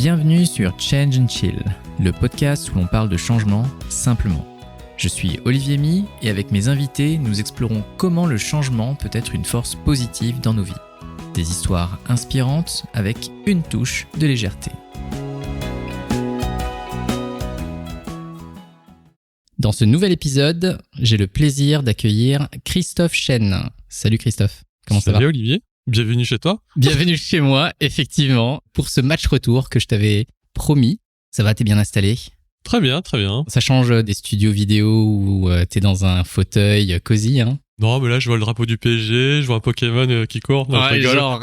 Bienvenue sur Change and Chill, le podcast où l'on parle de changement simplement. Je suis Olivier My et avec mes invités, nous explorons comment le changement peut être une force positive dans nos vies. Des histoires inspirantes avec une touche de légèreté. Dans ce nouvel épisode, j'ai le plaisir d'accueillir Christophe Chen. Salut Christophe, comment ça va ? Salut Olivier, bienvenue chez toi. Bienvenue chez moi, effectivement, pour ce match retour que je t'avais promis. Ça va, t'es bien installé ? Très bien, très bien. Ça change des studios vidéo où t'es dans un fauteuil cosy, hein ? Non, mais là, je vois le drapeau du PSG, je vois un Pokémon qui court. Non, Ouais, genre.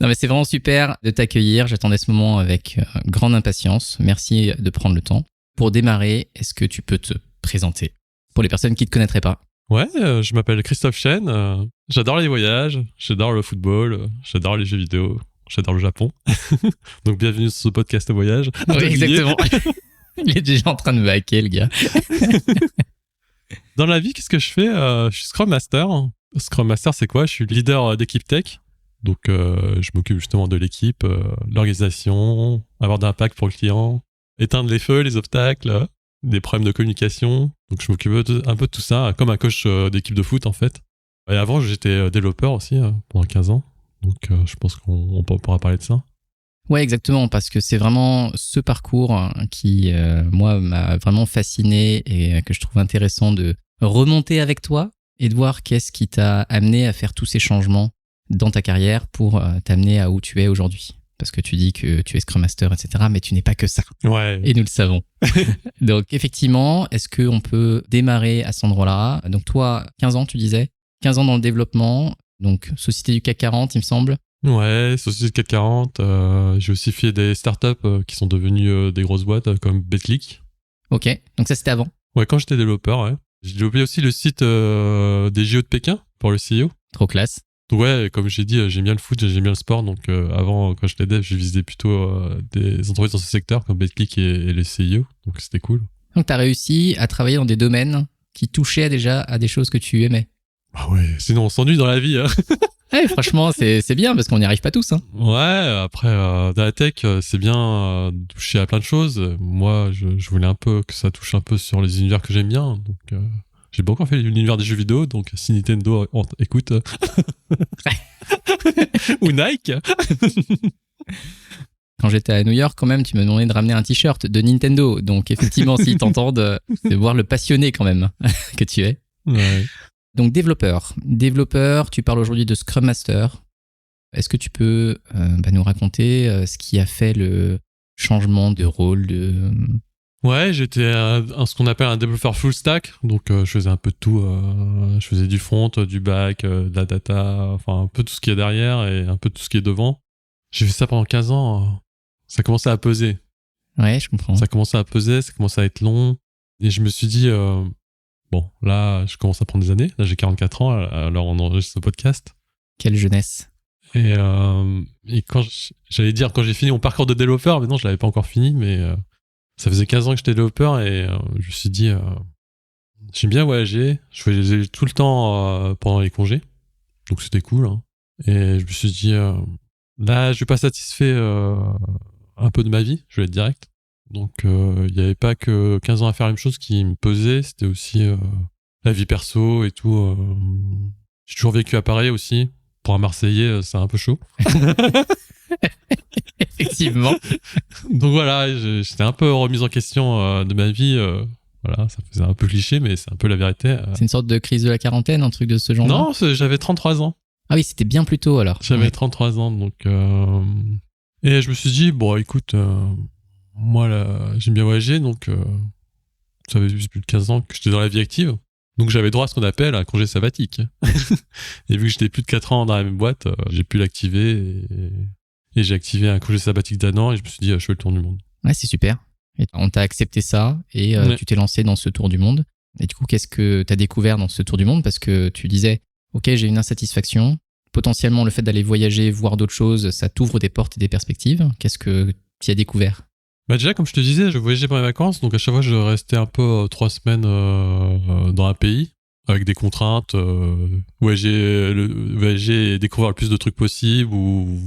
Non, mais c'est vraiment super de t'accueillir. J'attendais ce moment avec grande impatience. Merci de prendre le temps. Pour démarrer, est-ce que tu peux te présenter pour les personnes qui ne te connaîtraient pas ? Ouais, je m'appelle Christophe Chen. J'adore les voyages, j'adore le football, j'adore les jeux vidéo, j'adore le Japon. Donc, bienvenue sur ce podcast au voyage. Oui, exactement. Il est déjà en train de me hacker, le gars. Dans la vie, qu'est-ce que je fais ? Je suis Scrum Master. Scrum Master, c'est quoi ? Je suis leader d'équipe tech. Donc, je m'occupe justement de l'équipe, l'organisation, avoir d'impact pour le client, éteindre les feux, les obstacles, des problèmes de communication. Donc, je m'occupe un peu de tout ça, comme un coach d'équipe de foot, en fait. Et avant, j'étais développeur aussi pendant 15 ans. Donc, je pense qu'on pourra parler de ça. Ouais, exactement, parce que c'est vraiment ce parcours qui, moi, m'a vraiment fasciné et que je trouve intéressant de remonter avec toi et de voir qu'est-ce qui t'a amené à faire tous ces changements dans ta carrière pour t'amener à où tu es aujourd'hui. Parce que tu dis que tu es Scrum Master, etc., mais tu n'es pas que ça. Ouais. Et nous le savons. Donc, effectivement, est-ce qu'on peut démarrer à cet endroit-là ? Donc, toi, 15 ans, tu disais ? 15 ans dans le développement, donc Société du CAC 40, il me semble. Ouais, Société du CAC 40. J'ai aussi fait des startups qui sont devenues des grosses boîtes comme Betclic. Ok, donc ça, c'était avant. Ouais, quand j'étais développeur, ouais. J'ai développé aussi le site des JO de Pékin pour le CEO. Trop classe. Ouais, comme j'ai dit, j'aime bien le foot, j'aime bien le sport. Donc avant, quand j'étais dev, je visais plutôt des entreprises dans ce secteur comme Betclic et les CIO. Donc c'était cool. Donc tu as réussi à travailler dans des domaines qui touchaient déjà à des choses que tu aimais. Ah ouais, sinon on s'ennuie dans la vie. Hein. Ouais, franchement, c'est bien parce qu'on n'y arrive pas tous. Hein. Ouais, après, dans la tech, c'est bien de toucher à plein de choses. Moi, je voulais un peu que ça touche un peu sur les univers que j'aime bien. Donc, j'ai pas encore fait l'univers des jeux vidéo. Donc, si Nintendo écoute, ou Nike. Quand j'étais à New York, quand même, tu me demandais de ramener un t-shirt de Nintendo. Donc, effectivement, s'ils t'entendent, c'est voir le passionné quand même que tu es. Ouais. Donc, développeur. Développeur, tu parles aujourd'hui de Scrum Master. Est-ce que tu peux nous raconter ce qui a fait le changement de rôle Ouais, j'étais ce qu'on appelle un développeur full stack. Donc, je faisais un peu de tout. Je faisais du front, du back, de la data, enfin, un peu tout ce qu'il y a derrière et un peu tout ce qui est devant. J'ai fait ça pendant 15 ans. Ça commençait à peser. Ouais, je comprends. Ça commençait à peser, ça commençait à être long. Et je me suis dit... Bon, là, je commence à prendre des années. Là, j'ai 44 ans, alors on enregistre ce podcast. Quelle jeunesse. Et quand j'allais dire, quand j'ai fini mon parcours de développeur, mais non, je l'avais pas encore fini, mais ça faisait 15 ans que j'étais développeur et je me suis dit, j'aime bien voyager. Je voyageais tout le temps pendant les congés, donc c'était cool. Hein. Et je me suis dit, là, je suis pas satisfait un peu de ma vie, je vais être direct. Donc, il n'y avait pas que 15 ans à faire la même chose qui me pesait, c'était aussi la vie perso et tout. J'ai toujours vécu à Paris aussi. Pour un Marseillais, c'est un peu chaud. Effectivement. Donc voilà, j'étais un peu remise en question de ma vie. Voilà, ça faisait un peu cliché, mais c'est un peu la vérité. C'est une sorte de crise de la quarantaine, un truc de ce genre. Non, j'avais 33 ans. Ah oui, c'était bien plus tôt alors. J'avais 33 ans, donc... Et je me suis dit, bon, écoute... Moi, là, j'aime bien voyager, donc ça fait plus de 15 ans que j'étais dans la vie active. Donc, j'avais droit à ce qu'on appelle un congé sabbatique. Et vu que j'étais plus de 4 ans dans la même boîte, j'ai pu l'activer. Et j'ai activé un congé sabbatique d'1 an et je me suis dit, je fais le tour du monde. Ouais, c'est super. Et on t'a accepté ça et ouais. Tu t'es lancé dans ce tour du monde. Et du coup, qu'est-ce que t'as découvert dans ce tour du monde ? Parce que tu disais, ok, j'ai une insatisfaction. Potentiellement, le fait d'aller voyager, voir d'autres choses, ça t'ouvre des portes et des perspectives. Qu'est-ce que tu as découvert ? Bah déjà, comme je te disais, je voyageais pour mes vacances, donc à chaque fois, je restais un peu 3 semaines dans un pays. avec des contraintes, voyager et découvrir le plus de trucs possible, ou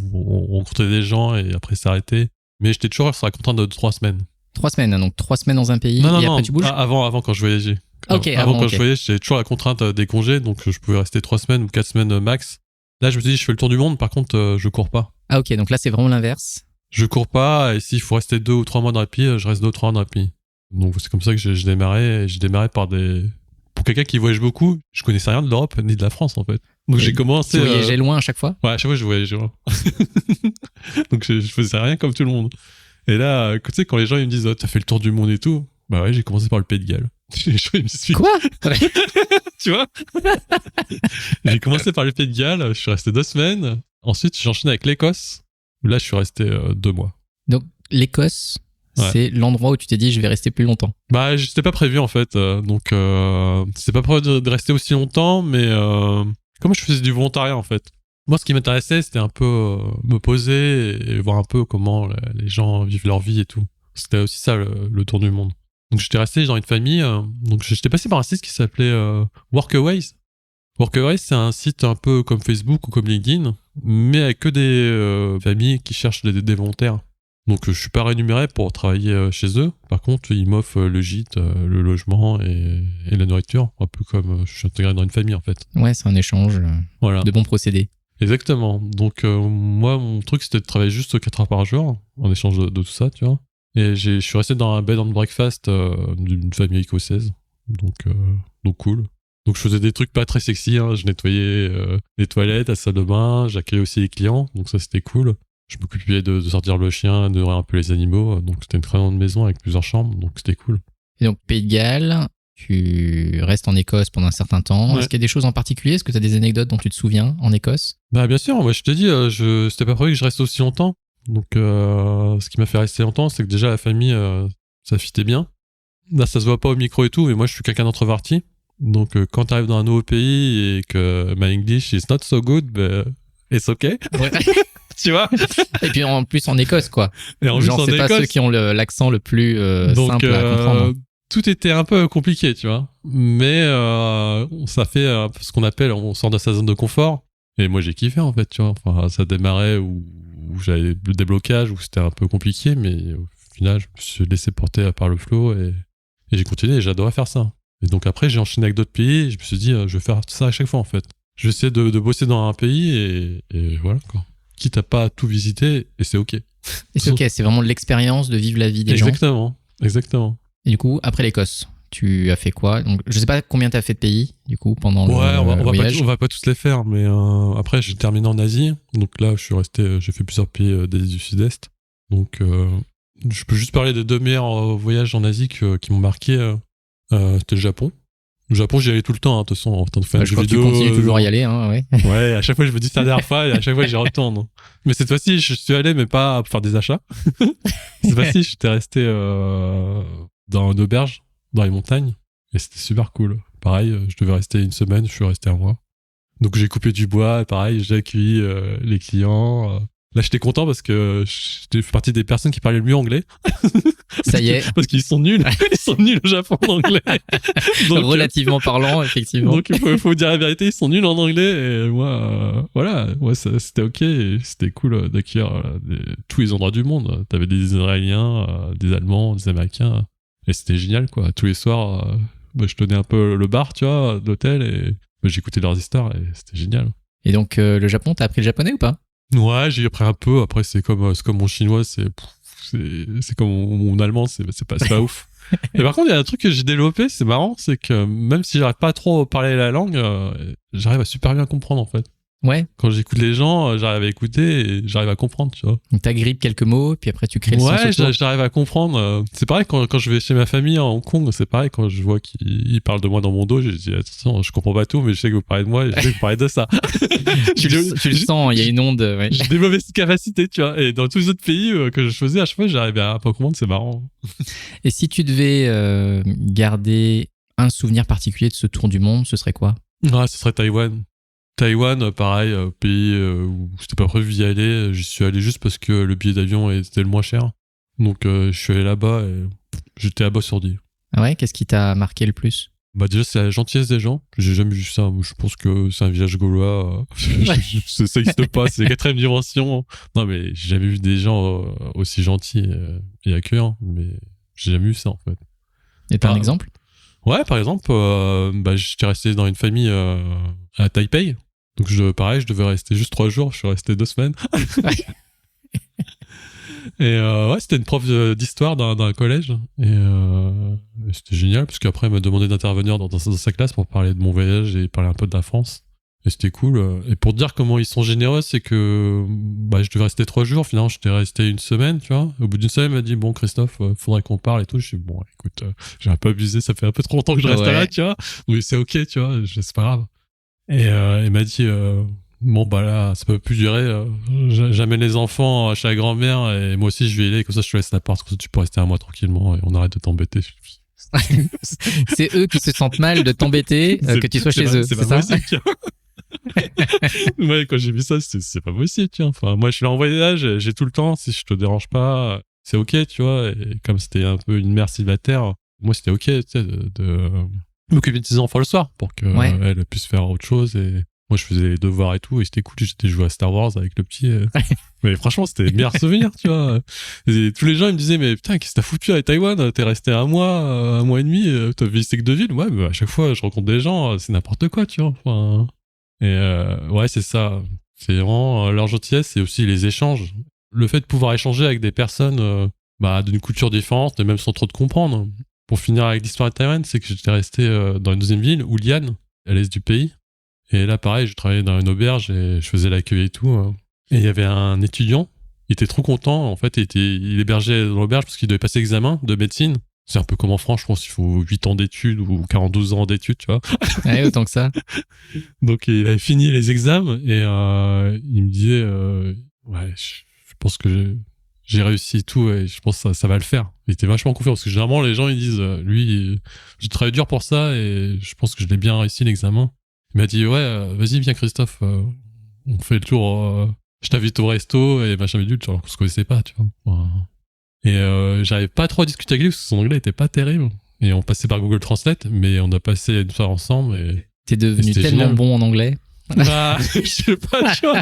rencontrer des gens et après s'arrêter. Mais j'étais toujours sur la contrainte de 3 semaines. 3 semaines, hein, donc 3 semaines dans un pays, Non, et non, après tu bouges. avant quand je voyageais. Ah, ok, avant quand ok. je voyageais, j'avais toujours la contrainte des congés, donc je pouvais rester 3 semaines ou 4 semaines max. Là, je me suis dit, je fais le tour du monde, par contre, je cours pas. Ah ok, donc là c'est vraiment l'inverse. Je cours pas, et s'il faut rester 2 ou 3 mois dans le pays, je reste 2 ou 3 mois dans le pays. Donc c'est comme ça que j'ai démarré, et j'ai démarré par des... Pour quelqu'un qui voyage beaucoup, je connaissais rien de l'Europe ni de la France en fait. Donc j'ai commencé... Tu voyageais loin à chaque fois? Ouais, à chaque fois je voyageais loin. Donc je faisais rien comme tout le monde. Et là, tu sais, quand les gens ils me disent, oh, t'as fait le tour du monde et tout, bah ouais, j'ai commencé par le Pays de Galles. Je me suis... Quoi? Tu vois? J'ai commencé par le Pays de Galles, je suis resté 2 semaines. Ensuite, j'ai enchaîné avec l'Écosse. Là, je suis resté 2 mois. Donc l'Écosse, Ouais. c'est l'endroit où tu t'es dit je vais rester plus longtemps. Bah, c'était pas prévu en fait. Donc, c'était pas prévu de rester aussi longtemps, mais comme je faisais du volontariat en fait. Moi, ce qui m'intéressait, c'était un peu me poser et voir un peu comment les gens vivent leur vie et tout. C'était aussi ça, le tour du monde. Donc, j'étais resté dans une famille. Donc, j'étais passé par un site qui s'appelait Workaways. Workaways, c'est un site un peu comme Facebook ou comme LinkedIn, mais avec que des familles qui cherchent des volontaires. Donc, je suis pas rémunéré pour travailler chez eux. Par contre, ils m'offrent le gîte, le logement et la nourriture. Un peu comme je suis intégré dans une famille, en fait. Ouais, c'est un échange Voilà. de bons procédés. Exactement. Donc, moi, mon truc, c'était de travailler juste 4 heures par jour, en échange de tout ça, tu vois. Et je suis resté dans un bed and breakfast d'une famille écossaise. Donc cool. Donc, je faisais des trucs pas très sexy, hein. Je nettoyais les toilettes, la salle de bain, j'accueillais aussi les clients. Donc, ça, c'était cool. Je m'occupais de sortir le chien, de nourrir un peu les animaux. Donc, c'était une très grande maison avec plusieurs chambres. Donc, c'était cool. Et donc Pays de Galles, tu restes en Écosse pendant un certain temps. Ouais. Est-ce qu'il y a des choses en particulier? Est-ce que tu as des anecdotes dont tu te souviens en Écosse? Bah, bien sûr. Moi, je te dis, c'était pas prévu que je reste aussi longtemps. Donc, ce qui m'a fait rester longtemps, c'est que déjà, la famille, ça fitait bien. Là, ça se voit pas au micro et tout, mais moi, je suis quelqu'un d'introverti. Donc, quand t'arrives dans un nouveau pays et que my English is not so good, bah, it's okay. Ouais. Tu vois? Et puis en plus en Écosse, quoi. Et en Genre, plus, en c'est pas Écosse, ceux qui ont l'accent le plus donc, simple à comprendre. tout était un peu compliqué, tu vois. Mais ça fait ce qu'on appelle, on sort de sa zone de confort. Et moi, j'ai kiffé, en fait, tu vois. Enfin, ça démarrait où j'avais des blocages, où c'était un peu compliqué, mais au final, je me suis laissé porter par le flow et j'ai continué et j'adorais faire ça. Et donc après, j'ai enchaîné avec d'autres pays et je me suis dit, je vais faire ça à chaque fois, en fait. Je vais essayer de bosser dans un pays et voilà, quoi. Quitte à pas tout visiter, et c'est ok. Et c'est ok, c'est vraiment l'expérience de vivre la vie des gens. Exactement. Et du coup, après l'Écosse, tu as fait quoi? Donc, je sais pas combien tu as fait de pays, du coup, pendant le voyage. On va pas tous les faire, mais après, j'ai terminé en Asie. Donc là, je suis resté, j'ai fait plusieurs pays d'Asie du Sud-Est. Donc, je peux juste parler des 2 meilleurs voyages en Asie qui m'ont marqué. C'était le Japon. Le Japon, j'y allais tout le temps, hein, de toute façon, en train de faire des Je jeux crois que tu vidéo. continues toujours à y aller, hein, ouais. Ouais, à chaque fois, je me dis c'est la dernière fois, et à chaque fois, j'y retourne. Mais cette fois-ci, je suis allé, mais pas pour faire des achats. Cette fois-ci, j'étais resté dans une auberge, dans les montagnes, et c'était super cool. Pareil, je devais rester 1 semaine, je suis resté 1 mois. Donc, j'ai coupé du bois, et pareil, j'ai accueilli les clients. Là, j'étais content parce que j'étais fait partie des personnes qui parlaient le mieux anglais. Ça y est. Parce qu'ils sont nuls. Ils sont nuls au Japon en anglais. Donc, relativement parlant, effectivement. Donc, il faut dire la vérité, ils sont nuls en anglais. Et moi, voilà, ouais, c'était ok. Et c'était cool d'accueillir tous les endroits du monde. T'avais des Israéliens, des Allemands, des Américains. Et c'était génial, quoi. Tous les soirs, je tenais un peu le bar, tu vois, d'hôtel. Et j'écoutais leurs histoires. Et c'était génial. Et donc, le Japon, t'as appris le japonais ou pas? Ouais, j'ai appris un peu. Après, c'est comme mon chinois, c'est comme mon allemand, c'est pas ouf. Et par contre, il y a un truc que j'ai développé, c'est marrant, c'est que même si j'arrive pas trop à parler la langue, j'arrive à super bien comprendre, en fait. Ouais. Quand j'écoute les gens, j'arrive à écouter et j'arrive à comprendre, tu vois. Donc, t'agrippes quelques mots, puis après, tu crées le sens autour. Ouais, j'arrive à comprendre. C'est pareil quand je vais chez ma famille à Hong Kong, c'est pareil quand je vois qu'ils parlent de moi dans mon dos, je dis attention, je comprends pas tout, mais je sais que vous parlez de moi et je sais que vous parlez de ça. tu le sens, il y a une onde. Ouais. J'ai développé cette capacité, tu vois. Et dans tous les autres pays que je faisais, à chaque fois, j'arrivais à pas comprendre, c'est marrant. Et si tu devais garder un souvenir particulier de ce tour du monde, ce serait quoi? Ouais, ce serait Taïwan. Taïwan, pareil, pays où c'était pas prévu d'y aller. J'y suis allé juste parce que le billet d'avion était le moins cher. Donc, je suis allé là-bas et j'étais abasourdi. Ah ouais? Qu'est-ce qui t'a marqué le plus? Bah déjà c'est la gentillesse des gens. J'ai jamais vu ça. Moi, je pense que c'est un village gaulois. Ça n'existe pas. C'est la 4e dimension. Non mais j'ai jamais vu des gens aussi gentils et accueillants. Mais j'ai jamais vu ça en fait. Et t'as un exemple? Ouais, par exemple, j'étais resté dans une famille à Taipei. Donc pareil, je devais rester juste 3 jours. Je suis resté 2 semaines. Et ouais, c'était une prof d'histoire d'un collège. Et c'était génial, parce qu'après, elle m'a demandé d'intervenir dans sa classe pour parler de mon voyage et parler un peu de la France. Et c'était cool. Et pour te dire comment ils sont généreux, c'est que je devais rester 3 jours. Finalement, j'étais resté 1 semaine, tu vois. Au bout d'1 semaine, elle m'a dit, bon, Christophe, faudrait qu'on parle et tout. Je dis, bon, écoute, j'ai un peu abusé, ça fait un peu trop longtemps que je reste là, tu vois. Oui, c'est ok, tu vois, c'est pas grave. Et elle m'a dit, bon, là, ça peut plus durer. J'amène les enfants chez la grand-mère et moi aussi, je vais y aller. Comme ça, je te laisse l'appart. Comme ça, tu peux rester à moi tranquillement et on arrête de t'embêter. C'est eux qui se sentent mal de t'embêter, que tu sois chez eux. C'est ça possible, tu vois. Ouais, quand j'ai vu ça, c'est pas possible, tu vois. Enfin, moi, je suis là en voyage, j'ai tout le temps. Si je te dérange pas, c'est ok, tu vois. Et comme c'était un peu une mère célibataire, moi, c'était ok, tu sais, de m'occuper de ses enfants le soir pour qu'elle puisse faire autre chose. Et moi, je faisais les devoirs et tout, et c'était cool. J'étais joué à Star Wars avec le petit. Mais franchement, c'était le meilleur souvenir, tu vois. Et tous les gens, ils me disaient, mais putain, qu'est-ce que t'as foutu à Taïwan? T'es resté 1 mois et demi, t'as visité que 2 villes. Ouais, mais à chaque fois, je rencontre des gens, c'est n'importe quoi, tu vois. Enfin, et ouais, c'est ça. C'est vraiment leur gentillesse et aussi les échanges. Le fait de pouvoir échanger avec des personnes d'une culture différente, même sans trop te comprendre. Pour finir avec l'histoire de Taïwan, c'est que j'étais resté dans une deuxième ville, Hualien, à l'est du pays. Et là, pareil, je travaillais dans une auberge et je faisais l'accueil et tout. Et il y avait un étudiant, il était trop content. En fait, il hébergeait dans l'auberge parce qu'il devait passer l'examen de médecine. C'est un peu comme en France, je pense qu'il faut 8 ans d'études ou 42 ans d'études, tu vois. Ouais, autant que ça. Donc, il avait fini les examens et il me disait, ouais, je pense que j'ai réussi et tout et je pense que ça va le faire. Il était vachement confiant parce que généralement, les gens, ils disent, lui, j'ai travaillé dur pour ça et je pense que je l'ai bien réussi l'examen. Il m'a dit, ouais, vas-y, viens, Christophe, on fait le tour, je t'invite au resto et machin bidule, genre, on se connaissait pas, tu vois. Enfin, et j'arrivais pas trop à discuter avec lui parce que son anglais était pas terrible. Et on passait par Google Translate, mais on a passé une soirée ensemble. Et t'es devenu tellement génial. Bon en anglais. Je sais pas, tu vois.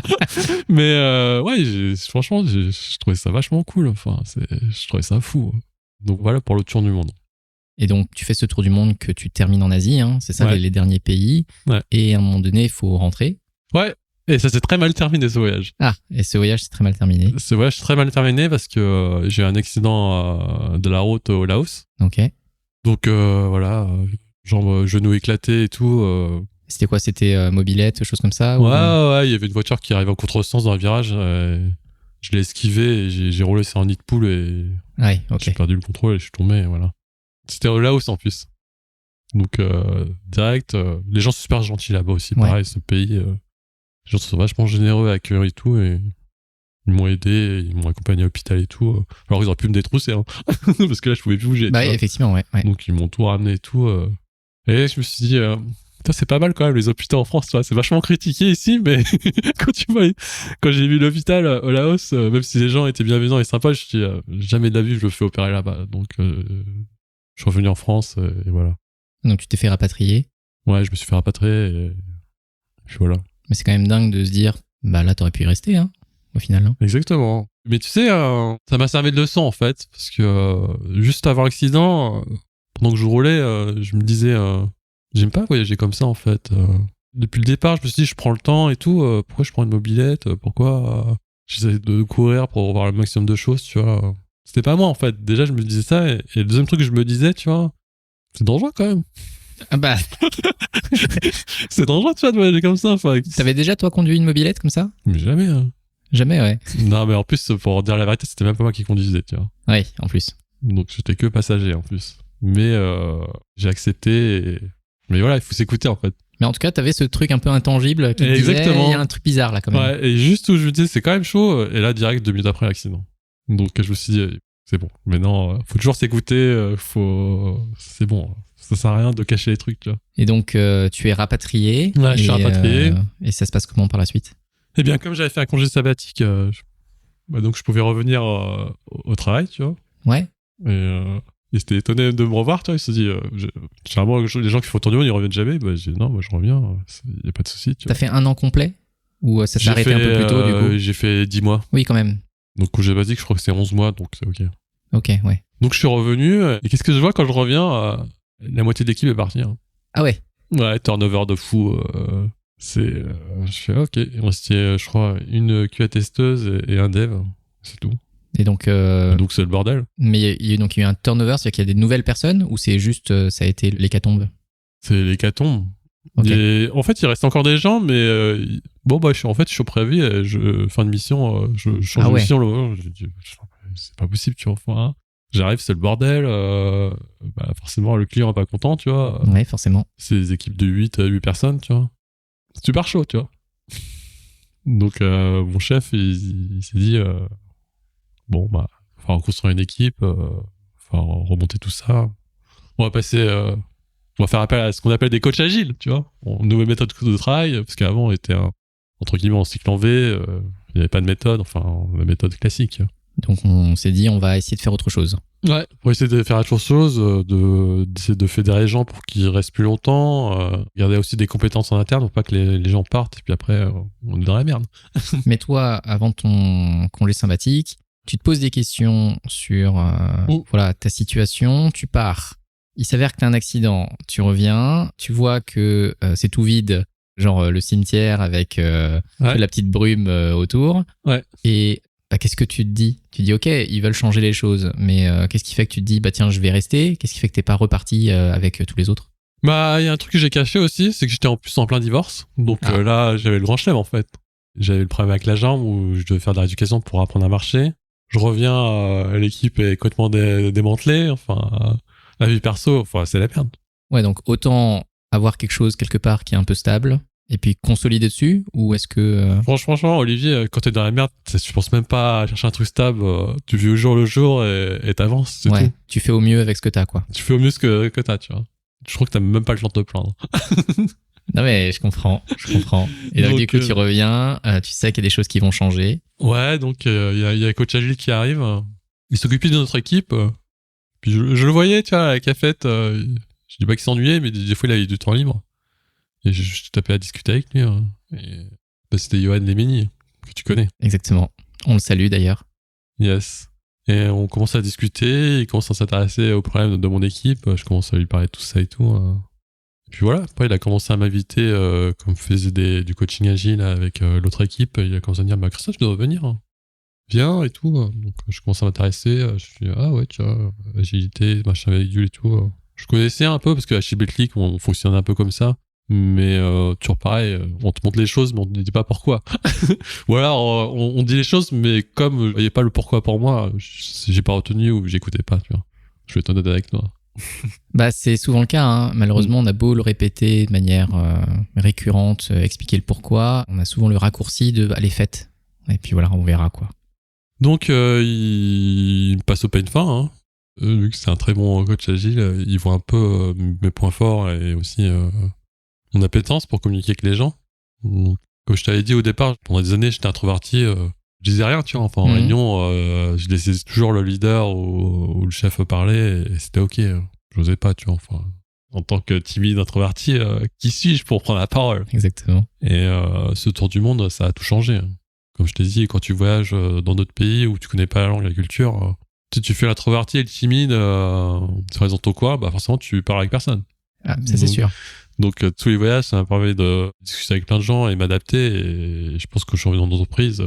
Mais ouais, franchement, je trouvais ça vachement cool. Enfin, je trouvais ça fou. Donc voilà pour le tour du monde. Et donc, tu fais ce tour du monde que tu termines en Asie, hein, c'est ça, les derniers pays. Ouais. Et à un moment donné, il faut rentrer. Ouais. Et ça s'est très mal terminé, ce voyage. Ah, et ce voyage s'est très mal terminé. Ce voyage s'est très mal terminé parce que j'ai eu un accident de la route au Laos. Ok. Donc voilà, jambes, genoux éclatés et tout. C'était quoi? C'était mobilette, choses comme ça? Ouais, il y avait une voiture qui arrivait en contresens dans un virage. Je l'ai esquivé et j'ai roulé sur un nid de poule et j'ai perdu le contrôle et je suis tombé. Et voilà. C'était au Laos en plus. Donc direct, les gens sont super gentils là-bas aussi. Pareil, ce pays, les gens sont vachement généreux, accueillants et tout. Et ils m'ont aidé, ils m'ont accompagné à l'hôpital et tout. Alors ils auraient pu me détrousser, hein, parce que là je pouvais plus bouger. Bah effectivement, ouais. Donc ils m'ont tout ramené et tout. Et je me suis dit, c'est pas mal quand même les hôpitaux en France, tu vois. C'est vachement critiqué ici, mais quand j'ai vu l'hôpital au Laos, même si les gens étaient bienveillants et sympas, je me suis dit, jamais de la vie je me fais opérer là-bas. Donc je suis revenu en France et voilà. Donc tu t'es fait rapatrier? Ouais, je me suis fait rapatrier et puis voilà. Mais c'est quand même dingue de se dire, bah là t'aurais pu y rester, hein, au final. Hein. Exactement. Mais tu sais, ça m'a servi de leçon en fait, parce que juste avant l'accident, pendant que je roulais, je me disais, j'aime pas voyager comme ça en fait. Depuis le départ, je me suis dit, je prends le temps et tout, pourquoi je prends une mobilette, pourquoi j'essaie de courir pour voir le maximum de choses, tu vois. C'était pas moi en fait. Déjà, je me disais ça, et le deuxième truc que je me disais, tu vois, c'est dangereux quand même. Ah bah. C'est dangereux, tu vois, de voyager comme ça. Enfin, t'avais déjà, toi, conduit une mobilette comme ça? Mais jamais, hein. Jamais, ouais. Non, mais en plus, pour dire la vérité, c'était même pas moi qui conduisais, tu vois. Oui, en plus. Donc, j'étais que passager, en plus. Mais j'ai accepté. Mais voilà, il faut s'écouter, en fait. Mais en tout cas, t'avais ce truc un peu intangible qui disait, il y a un truc bizarre, là, quand même. Ouais, et juste où je me disais, c'est quand même chaud. Et là, direct, 2 minutes après l'accident. Donc, je me suis dit, c'est bon. Maintenant, faut toujours s'écouter. C'est bon. Ça sert à rien de cacher les trucs, tu vois. Et donc, tu es rapatrié. Ouais, je suis rapatrié. Et ça se passe comment par la suite? Eh bien, comme j'avais fait un congé sabbatique, donc je pouvais revenir au travail, tu vois. Ouais. Et Ils étaient étonnés de me revoir, tu vois. Ils se sont dit, généralement, les gens qui font tour du monde, ils reviennent jamais. Bah, j'ai dit, non, moi, je reviens, il n'y a pas de souci. T'as fait 1 an complet? Ou ça s'est arrêté un peu plus tôt, du coup? J'ai fait 10 mois. Oui, quand même. Donc, congé basique, je crois que c'est 11 mois, donc c'est ok. Ok, ouais. Donc, je suis revenu, et qu'est-ce que je vois quand je reviens? La moitié de l'équipe est partie. Hein. Ah ouais? Ouais, turnover de fou. Je fais, ok. Il restait, je crois, une QA testeuse et un dev. C'est tout. Et donc, donc c'est le bordel. Mais il y a eu un turnover, c'est-à-dire qu'il y a des nouvelles personnes ou c'est juste, ça a été l'hécatombe? C'est l'hécatombe. Okay. En fait, il reste encore des gens, mais bon, bah, je suis au préavis, fin de mission, je change de mission. C'est pas possible, tu vois. Enfin, j'arrive, c'est le bordel. Bah, forcément, le client est pas content, tu vois. Ouais, forcément. C'est des équipes de 8 personnes, tu vois. C'est super chaud, tu vois. Donc, mon chef, il s'est dit, bon, bah, il va construire une équipe, il va remonter tout ça. On va faire appel à ce qu'on appelle des coachs agiles, tu vois. Une nouvelle méthode de travail, parce qu'avant, on était, entre guillemets, en cycle en V, il n'y avait pas de méthode, enfin, la méthode classique. Donc, on s'est dit, on va essayer de faire autre chose. Ouais, pour essayer de faire autre chose, d'essayer de fédérer les gens pour qu'ils restent plus longtemps, garder aussi des compétences en interne pour pas que les gens partent, et puis après, on est dans la merde. Mais toi, avant ton congé sympathique, tu te poses des questions sur voilà, ta situation, tu pars. Il s'avère que tu as un accident, tu reviens, tu vois que c'est tout vide, genre le cimetière avec la petite brume autour. Ouais. Et bah, qu'est-ce que tu te dis? Tu te dis, ok, ils veulent changer les choses, mais qu'est-ce qui fait que tu te dis, bah tiens, je vais rester? Qu'est-ce qui fait que t'es pas reparti avec tous les autres? Bah, il y a un truc que j'ai caché aussi, c'est que j'étais en plus en plein divorce. Donc là, j'avais le grand chelem en fait. J'avais le problème avec la jambe où je devais faire de la rééducation pour apprendre à marcher. Je reviens, l'équipe est complètement démantelée. Enfin, la vie perso, enfin, c'est la merde. Ouais, donc autant avoir quelque chose quelque part qui est un peu stable et puis consolider dessus, ou est-ce que... Franchement, Olivier, quand t'es dans la merde, tu penses même pas à chercher un truc stable. Tu vis au jour le jour et t'avances, c'est tout. Tu fais au mieux avec ce que t'as, quoi. Tu fais au mieux ce que t'as, tu vois. Je crois que t'as même pas le temps de te plaindre. Non mais je comprends. Et donc du coup, tu reviens, tu sais qu'il y a des choses qui vont changer. Ouais, donc il y a Coach Agile qui arrive. Il s'occupe de notre équipe. Puis je le voyais, tu vois, à la cafette. Je dis pas qu'il s'ennuyait, mais des fois, il avait du temps libre. Et je tapais à discuter avec lui. Hein. Et, bah, c'était Johan Lemeni, que tu connais. Exactement. On le salue d'ailleurs. Yes. Et on commence à discuter, il commence à s'intéresser aux problèmes de mon équipe. Je commence à lui parler de tout ça et tout. Et puis voilà, après, il a commencé à m'inviter, comme faisait du coaching agile avec l'autre équipe. Il a commencé à me dire, bah, Christophe, tu dois venir. Hein. Viens et tout. Donc, je commence à m'intéresser. Je suis ah ouais, tu vois, agilité, machin véhicule et tout. Je connaissais un peu parce que chez Betclic, on fonctionnait un peu comme ça. Mais toujours pareil, on te montre les choses, mais on te dit pas pourquoi. Ou alors, on dit les choses, mais comme il n'y a pas le pourquoi pour moi, j'ai pas retenu ou j'écoutais pas, tu vois. Je vais être honnête avec toi. Bah, c'est souvent le cas, hein. Malheureusement, on a beau le répéter de manière récurrente, expliquer le pourquoi, on a souvent le raccourci de allez, faites. Et puis voilà, on verra quoi. Donc, il passe au pain fin, hein. Vu que c'est un très bon coach agile, il voit un peu mes points forts et aussi mon appétence pour communiquer avec les gens. Donc, comme je t'avais dit au départ, pendant des années, j'étais introverti. Je disais rien, tu vois. Enfin, en réunion, je laissais toujours le leader ou le chef parler et c'était ok. J'osais pas, tu vois. Enfin, en tant que timide introverti, qui suis-je pour prendre la parole? Exactement. Et ce tour du monde, ça a tout changé. Comme je t'ai dit, quand tu voyages dans d'autres pays où tu connais pas la langue, la culture, si tu fais l'introverti et le timide, c'est raison de quoi, bah forcément tu parles avec personne. Ah, ça c'est sûr. Donc tous les voyages, ça m'a permis de discuter avec plein de gens et m'adapter. Et je pense que je suis revenu dans l'entreprise,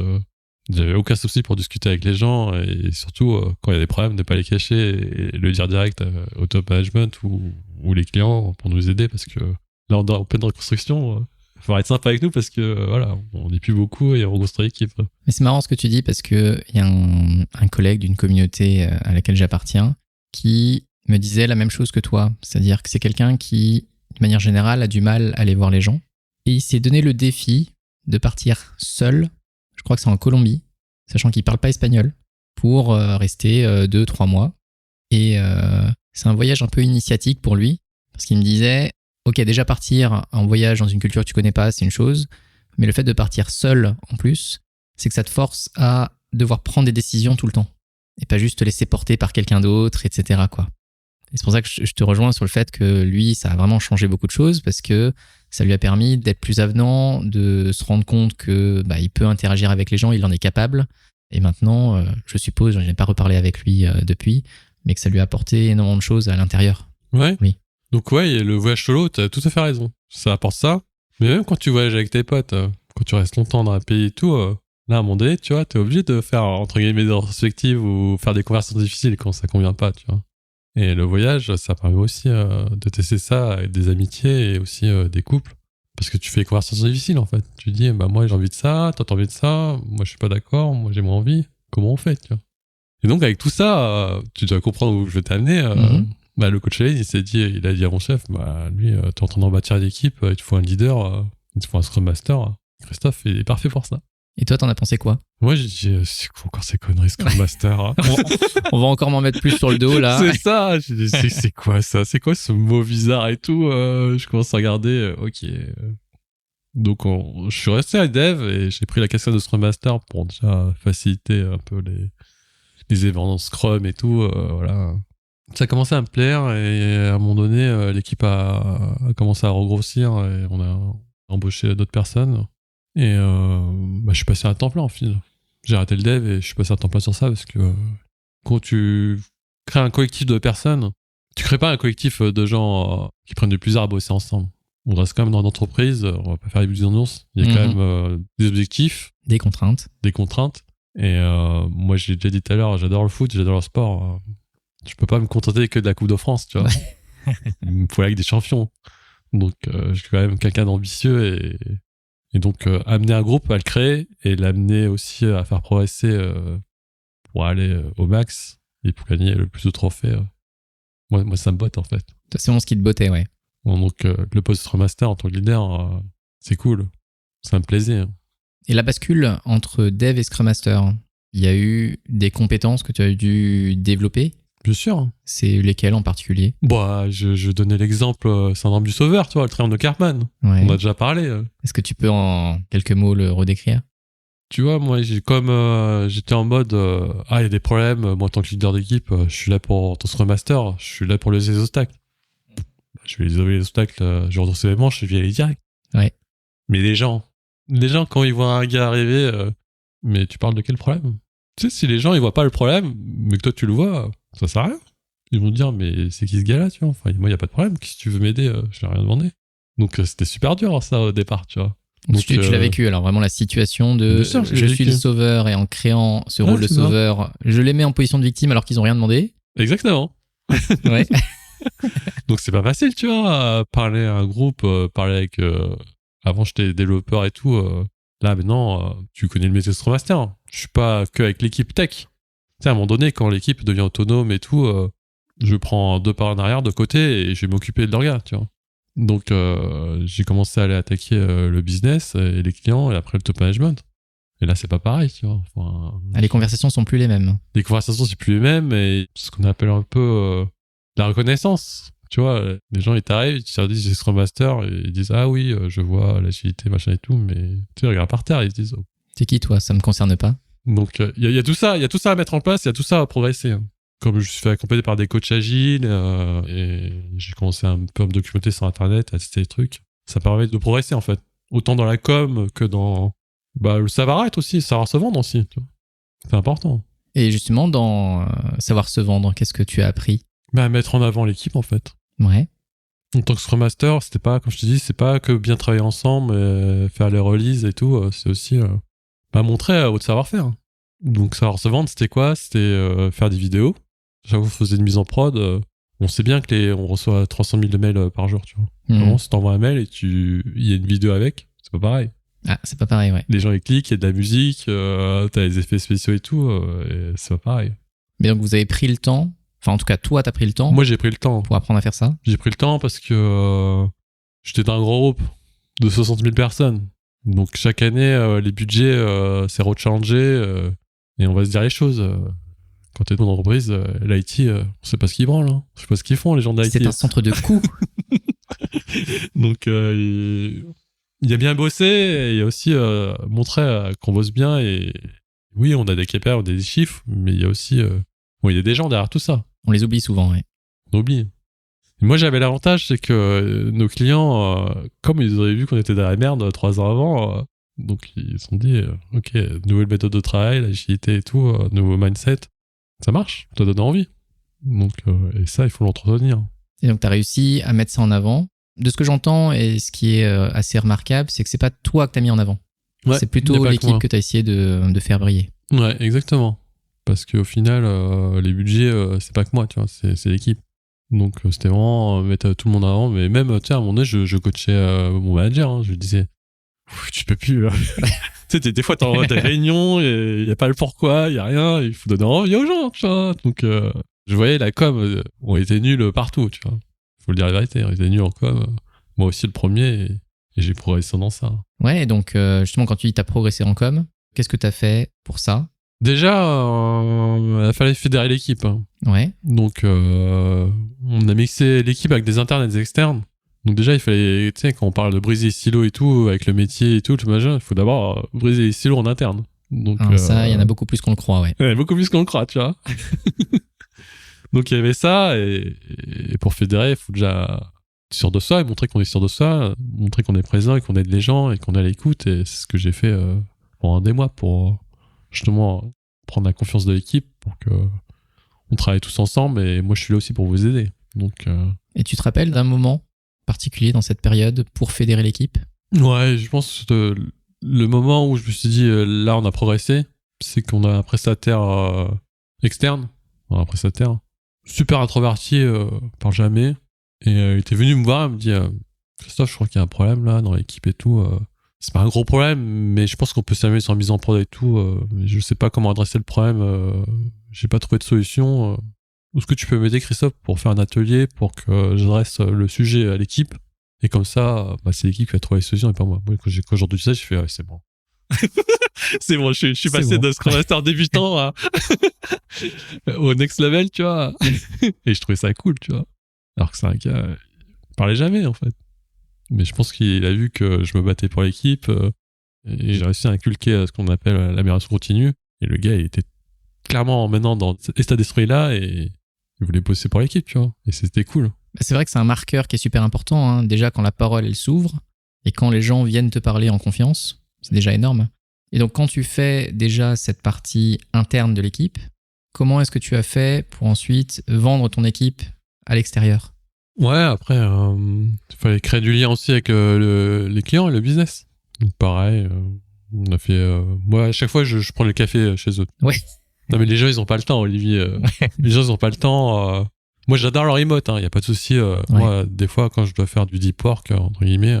j'avais aucun souci pour discuter avec les gens et surtout quand il y a des problèmes, ne pas les cacher et le dire direct au top management ou les clients pour nous aider parce que là on est en pleine reconstruction. Il faudra être sympa avec nous parce que voilà, on n'est plus beaucoup et on reconstruit l'équipe. Mais c'est marrant ce que tu dis parce que il y a un collègue d'une communauté à laquelle j'appartiens qui me disait la même chose que toi. C'est-à-dire que c'est quelqu'un qui, de manière générale, a du mal à aller voir les gens. Et il s'est donné le défi de partir seul, je crois que c'est en Colombie, sachant qu'il parle pas espagnol, pour rester 2-3 mois. Et c'est un voyage un peu initiatique pour lui parce qu'il me disait ok, déjà partir en voyage dans une culture que tu connais pas, c'est une chose, mais le fait de partir seul en plus, c'est que ça te force à devoir prendre des décisions tout le temps et pas juste te laisser porter par quelqu'un d'autre, etc. quoi. Et c'est pour ça que je te rejoins sur le fait que lui, ça a vraiment changé beaucoup de choses parce que ça lui a permis d'être plus avenant, de se rendre compte que il peut interagir avec les gens, il en est capable. Et maintenant, je suppose, je n'ai pas reparlé avec lui depuis, mais que ça lui a apporté énormément de choses à l'intérieur. Ouais. Oui. Donc ouais, et le voyage solo, t'as tout à fait raison. Ça apporte ça. Mais même quand tu voyages avec tes potes, quand tu restes longtemps dans un pays et tout, là, à un moment donné, tu vois, t'es obligé de faire, entre guillemets, des rétrospectives ou faire des conversations difficiles quand ça convient pas, tu vois. Et le voyage, ça permet aussi de tester ça avec des amitiés et aussi des couples. Parce que tu fais des conversations difficiles, en fait. Tu dis, moi, j'ai envie de ça, toi, t'as envie de ça, moi, je suis pas d'accord, moi, j'ai moins envie. Comment on fait, tu vois. Et donc, avec tout ça, tu dois comprendre où je vais t'amener. Le coach Hélène, il a dit à mon chef, lui, t'es en train d'en bâtir l'équipe, il te faut un leader, il te faut un Scrum Master. Christophe, il est parfait pour ça. Et toi, t'en as pensé quoi? Moi, j'ai dit, c'est quoi encore ces conneries, Scrum Master, hein. On va encore m'en mettre plus sur le dos, là. C'est ça, j'ai dit, c'est quoi ça? C'est quoi ce mot bizarre et tout? Je commence à regarder, ok. Donc, je suis resté à Dev et j'ai pris la casquette de Scrum Master pour déjà faciliter un peu les événements Scrum et tout, voilà. Ça a commencé à me plaire et à un moment donné, l'équipe a commencé à regrossir et on a embauché d'autres personnes. Et je suis passé à temps plein en fait. J'ai arrêté le dev et je suis passé à temps plein sur ça parce que quand tu crées un collectif de personnes, tu crées pas un collectif de gens qui prennent du plaisir à bosser ensemble. On reste quand même dans une entreprise, on va pas faire des bisounours. Il y a quand même des objectifs. Des contraintes. Et moi, j'ai déjà dit tout à l'heure, j'adore le foot, j'adore le sport. Je peux pas me contenter que de la Coupe de France, tu vois. Il me faut aller avec des champions. Donc, je suis quand même quelqu'un d'ambitieux et donc amener un groupe à le créer et l'amener aussi à faire progresser pour aller au max et pour gagner le plus de trophées. Moi, ça me botte en fait. C'est vraiment ce qui te bottait, ouais. Donc, le poste Scrum Master en tant que leader, c'est cool. Ça me plaisait. Et la bascule entre Dev et Scrum Master, il y a eu des compétences que tu as dû développer? Bien sûr. C'est lesquelles en particulier? Je donnais l'exemple syndrome du sauveur, tu vois, le triangle de Karpman. Ouais. On a déjà parlé. Est-ce que tu peux en quelques mots le redécrire? Tu vois, moi, j'étais en mode, il y a des problèmes, moi, en tant que leader d'équipe, je suis là pour ton Scrum Master, je suis là pour lever les obstacles. Je vais lever les obstacles, je redresse les manches, je vais aller direct. Ouais. Mais les gens, quand ils voient un gars arriver, mais tu parles de quel problème? Tu sais, si les gens, ils voient pas le problème, mais que toi, tu le vois, ça sert à rien. Ils vont te dire, mais c'est qui ce gars-là, tu vois? Enfin, moi, il n'y a pas de problème. Si tu veux m'aider, je n'ai rien demandé. Donc, c'était super dur, ça, au départ, tu vois. Donc, tu l'as vécu, alors vraiment la situation de sûr, je suis le sauveur et en créant ce rôle de sauveur, je les mets en position de victime alors qu'ils n'ont rien demandé. Exactement. Ouais. Donc, c'est pas facile, tu vois, parler à un groupe, parler avec... Avant, j'étais développeur et tout. Là, maintenant, tu connais le métier de Scrum Master. Je suis pas que avec l'équipe tech. Tu sais, à un moment donné, quand l'équipe devient autonome et tout, je prends 2 pas en arrière de côté et je vais m'occuper de leur gars, tu vois. Donc, j'ai commencé à aller attaquer le business et les clients et après le top management. Et là, c'est pas pareil, tu vois. Enfin, les conversations sont plus les mêmes. Les conversations, c'est plus les mêmes et ce qu'on appelle un peu la reconnaissance. Tu vois, les gens, ils t'arrivent, ils te disent, j'ai Scrum Master, et ils disent, ah oui, je vois l'agilité, machin et tout, mais tu sais, ils regardent par terre, ils se disent, oh. T'es qui, toi? Ça me concerne pas. Donc, il y a tout ça à mettre en place, il y a tout ça à progresser. Hein. Comme je suis fait accompagner par des coachs agiles, et j'ai commencé un peu à me documenter sur Internet, à tester des trucs, ça permet de progresser, en fait. Autant dans la com que dans le savoir-être aussi, savoir se vendre aussi, tu vois. C'est important. Et justement, dans savoir se vendre, qu'est-ce que tu as appris? Mettre en avant l'équipe, en fait. Ouais. En tant que Scrum Master, c'était pas, comme je te dis, c'est pas que bien travailler ensemble, faire les releases et tout, c'est aussi montrer votre savoir-faire. Donc, savoir se vendre, c'était quoi? C'était faire des vidéos. Chaque fois qu'on faisait une mise en prod, on sait bien que on reçoit 300 000 mails par jour, tu vois. Vraiment, si t'envoies un mail et il y a une vidéo avec, c'est pas pareil. Ah, c'est pas pareil, ouais. Les gens, ils cliquent, il y a de la musique, t'as les effets spéciaux et tout, et c'est pas pareil. Mais donc, vous avez pris le temps. Enfin, en tout cas, toi, t'as pris le temps. Moi, j'ai pris le temps. Pour apprendre à faire ça. J'ai pris le temps parce que j'étais dans un gros groupe de 60 000 personnes. Donc, chaque année, les budgets, c'est rechallengé et on va se dire les choses. Quand t'es dans une entreprise, l'IT, on sait pas ce qu'ils branlent. Hein. On sait pas ce qu'ils font, les gens de l'IT. C'est un centre de coûts. Donc, il y a bien bossé et il y a aussi montré qu'on bosse bien. Et oui, on a des KPI, on a des chiffres, mais il y a aussi... il y a des gens derrière tout ça. On les oublie souvent, ouais. On oublie. Et moi, j'avais l'avantage, c'est que nos clients, comme ils avaient vu qu'on était dans la merde 3 ans avant, donc ils se sont dit, ok, nouvelle méthode de travail, l'agilité et tout, nouveau mindset, ça marche, ça donne envie. Donc, et ça, il faut l'entretenir. Et donc, tu as réussi à mettre ça en avant. De ce que j'entends, et ce qui est assez remarquable, c'est que c'est pas toi que tu as mis en avant. Ouais, c'est plutôt l'équipe que tu as essayé de faire briller. Ouais, exactement. Parce qu'au final, les budgets, c'est pas que moi, tu vois, c'est l'équipe. Donc, c'était vraiment mettre tout le monde en avant. Mais même, tu sais, à un moment donné, je coachais mon manager. Hein, je lui disais, tu peux plus. Là. Tu sais, des fois, t'es en des réunions, il n'y a pas le pourquoi, il n'y a rien. Il faut donner envie aux gens, tu vois. Donc, je voyais la com, on était nuls partout, tu vois. Faut le dire la vérité, on était nuls en com. Moi aussi, le premier, et j'ai progressé dans ça. Ouais, et donc, justement, quand tu dis t'as progressé en com, qu'est-ce que t'as fait pour ça? Déjà, il fallait fédérer l'équipe. Hein. Ouais. Donc, on a mixé l'équipe avec des internes et des externes. Donc déjà, il fallait, tu sais, quand on parle de briser les silos et tout, avec le métier et tout machin, il faut d'abord briser les silos en interne. Donc, ça, il y en a beaucoup plus qu'on le croit, ouais. Ouais, beaucoup plus qu'on le croit, tu vois. Donc il y avait ça, et pour fédérer, il faut déjà être sûr de soi, et montrer qu'on est sûr de soi, montrer qu'on est présent et qu'on aide les gens et qu'on est à l'écoute, et c'est ce que j'ai fait pendant des mois pour justement prendre la confiance de l'équipe, pour que on travaille tous ensemble, et moi je suis là aussi pour vous aider. Donc, Et tu te rappelles d'un moment particulier dans cette période pour fédérer l'équipe? Ouais, je pense que le moment où je me suis dit là on a progressé, c'est qu'on a un prestataire externe, un prestataire super introverti, parle jamais, et il était venu me voir et me dit Christophe, je crois qu'il y a un problème là dans l'équipe et tout. C'est pas un gros problème, mais je pense qu'on peut s'amuser sans mise en prod et tout. Mais je sais pas comment adresser le problème. J'ai pas trouvé de solution. Est-ce que tu peux m'aider, Christophe, pour faire un atelier pour que j'adresse le sujet à l'équipe, et comme ça, c'est l'équipe qui va trouver les solutions et pas moi. Moi, quand j'ai entendu ça, j'ai fait c'est bon. C'est bon, je suis passé de Scrum Master débutant au next level, tu vois. Et je trouvais ça cool, tu vois. Alors que c'est un gars, il parlait jamais, en fait. Mais je pense qu'il a vu que je me battais pour l'équipe, et j'ai réussi à inculquer ce qu'on appelle l'amélioration continue. Et le gars, il était clairement maintenant dans cet état d'esprit-là, et il voulait bosser pour l'équipe, tu vois. Et c'était cool. C'est vrai que c'est un marqueur qui est super important. Hein. Déjà, quand la parole, elle s'ouvre, et quand les gens viennent te parler en confiance, c'est déjà énorme. Et donc, quand tu fais déjà cette partie interne de l'équipe, comment est-ce que tu as fait pour ensuite vendre ton équipe à l'extérieur? Ouais, après, il fallait créer du lien aussi avec les clients et le business. Donc pareil, on a fait... moi, à chaque fois, je prends le café chez eux. Ouais. Non, mais les gens, ils ont pas le temps, Olivier. Les gens, ils ont pas le temps. Moi, j'adore le remote, il y a pas de souci. Moi, des fois, quand je dois faire du deep work, entre guillemets,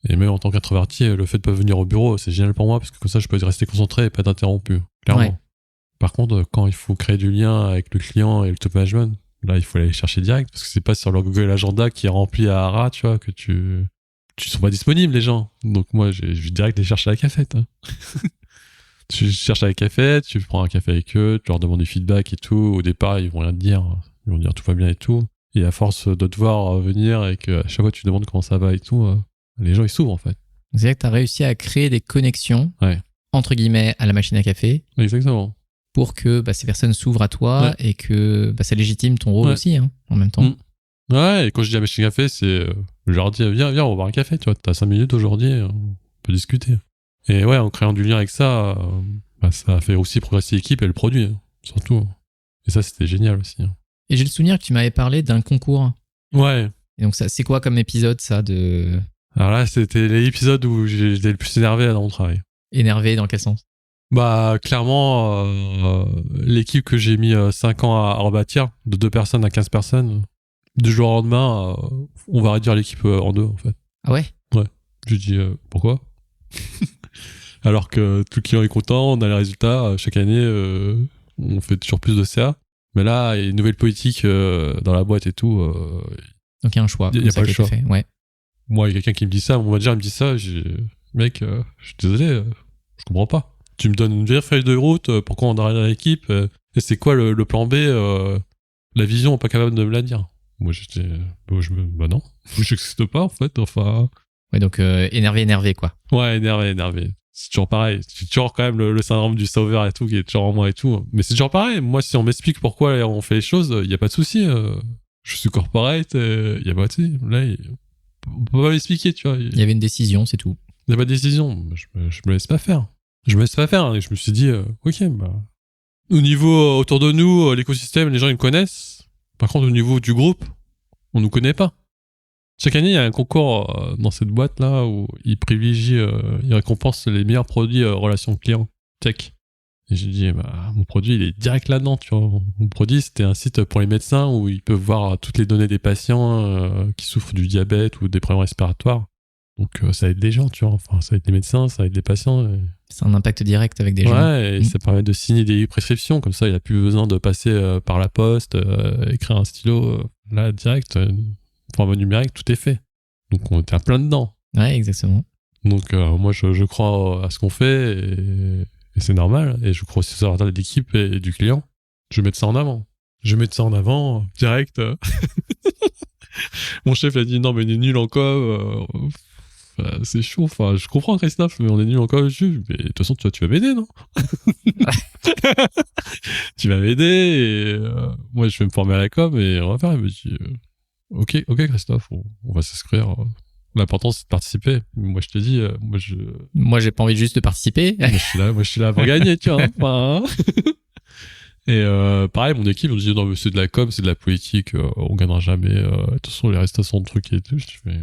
et même en tant qu'introverti, le fait de pas venir au bureau, c'est génial pour moi, parce que comme ça, je peux rester concentré et pas être interrompu, clairement. Ouais. Par contre, quand il faut créer du lien avec le client et le top management, là, il faut aller chercher direct, parce que c'est pas sur leur Google Agenda qui est rempli à Hara, tu vois, que tu sont pas disponibles, les gens. Donc moi, je vais direct les chercher à la cafette. Hein. Tu cherches à la cafette, tu prends un café avec eux, tu leur demandes du feedback et tout. Au départ, ils vont rien te dire. Ils vont dire tout va bien et tout. Et à force de te voir venir et qu'à chaque fois tu demandes comment ça va et tout, les gens, ils s'ouvrent, en fait. C'est vrai que tu as réussi à créer des connexions, entre guillemets, à la machine à café. Exactement. Pour que ces personnes s'ouvrent à toi et que ça légitime ton rôle aussi, hein, en même temps. Ouais, et quand je dis à la machine à café, c'est... je leur dis, viens, on va boire un café, tu vois, t'as 5 minutes aujourd'hui, on peut discuter. Et ouais, en créant du lien avec ça, ça a fait aussi progresser l'équipe et le produit, surtout. Et ça, c'était génial aussi. Et j'ai le souvenir que tu m'avais parlé d'un concours. Ouais. Et donc, ça, c'est quoi comme épisode, ça, de... Alors là, c'était l'épisode où j'étais le plus énervé dans mon travail. Énervé, dans quel sens? Clairement, l'équipe que j'ai mis 5 ans à rebâtir, de 2 personnes à 15 personnes, du jour au lendemain, on va réduire l'équipe en 2, en fait. Ah ouais? Ouais. Je dis, pourquoi? Alors que tout le client est content, on a les résultats, chaque année, on fait toujours plus de CA. Mais là, il y a une nouvelle politique dans la boîte et tout. Donc il y a un choix. Il n'y a pas le choix. Fait. Ouais. Moi, il y a quelqu'un qui me dit ça, mon manager me dit ça, mec, je suis désolé, je comprends pas. Tu me donnes une vraie feuille de route, pourquoi on arrête l'équipe, et c'est quoi le plan B, la vision, on n'est pas capable de me la dire. Moi, j'étais, non, je n'existe pas, en fait, enfin... Ouais, donc énervé, quoi. Ouais, énervé. C'est toujours pareil. C'est toujours quand même le syndrome du sauveur et tout, qui est toujours en moi et tout. Mais c'est toujours pareil. Moi, si on m'explique pourquoi on fait les choses, il n'y a pas de souci. Je suis corporate, il y a pas, tu sais, là, on peut pas m'expliquer, tu vois. Il y avait une décision, c'est tout. Il n'y a pas de décision. Je me laisse pas faire. Je me laisse pas faire. Et je me suis dit, ok, bah. Au niveau autour de nous, l'écosystème, les gens, ils me connaissent. Par contre, au niveau du groupe, on nous connaît pas. Chaque année, il y a un concours dans cette boîte-là où ils privilégient, ils récompensent les meilleurs produits relations clients tech. Et j'ai dit, bah, mon produit, il est direct là-dedans, tu vois. Mon produit, c'était un site pour les médecins où ils peuvent voir toutes les données des patients qui souffrent du diabète ou des problèmes respiratoires. Donc, ça aide les gens, tu vois. Enfin, ça aide les médecins, ça aide les patients. C'est un impact direct avec des gens. Ouais, et ça permet de signer des prescriptions. Comme ça, il n'y a plus besoin de passer par la poste, écrire un stylo. Là, direct, format numérique, tout est fait. Donc, on était à plein dedans. Ouais, exactement. Donc, moi, je crois à ce qu'on fait et c'est normal. Et je crois aussi sur l'intérêt de l'équipe et du client. Je vais mettre ça en avant. Je vais mettre ça en avant, direct. Mon chef a dit, non, mais il est nul en com. C'est chaud. Enfin, je comprends, Christophe, mais on est nul en com. Mais de toute façon, tu vas m'aider, non? Tu vas m'aider et moi, je vais me former à la com et on va faire. Il me dit, ok, Christophe, on va s'inscrire. L'important, c'est de participer. Moi, je te dis, Moi, j'ai pas envie juste de participer. Moi, je suis là pour gagner, tu vois. Enfin, et pareil, mon équipe, on dit, non, mais c'est de la com, c'est de la politique, on gagnera jamais. De toute façon, les restations de trucs et tout. Je fais,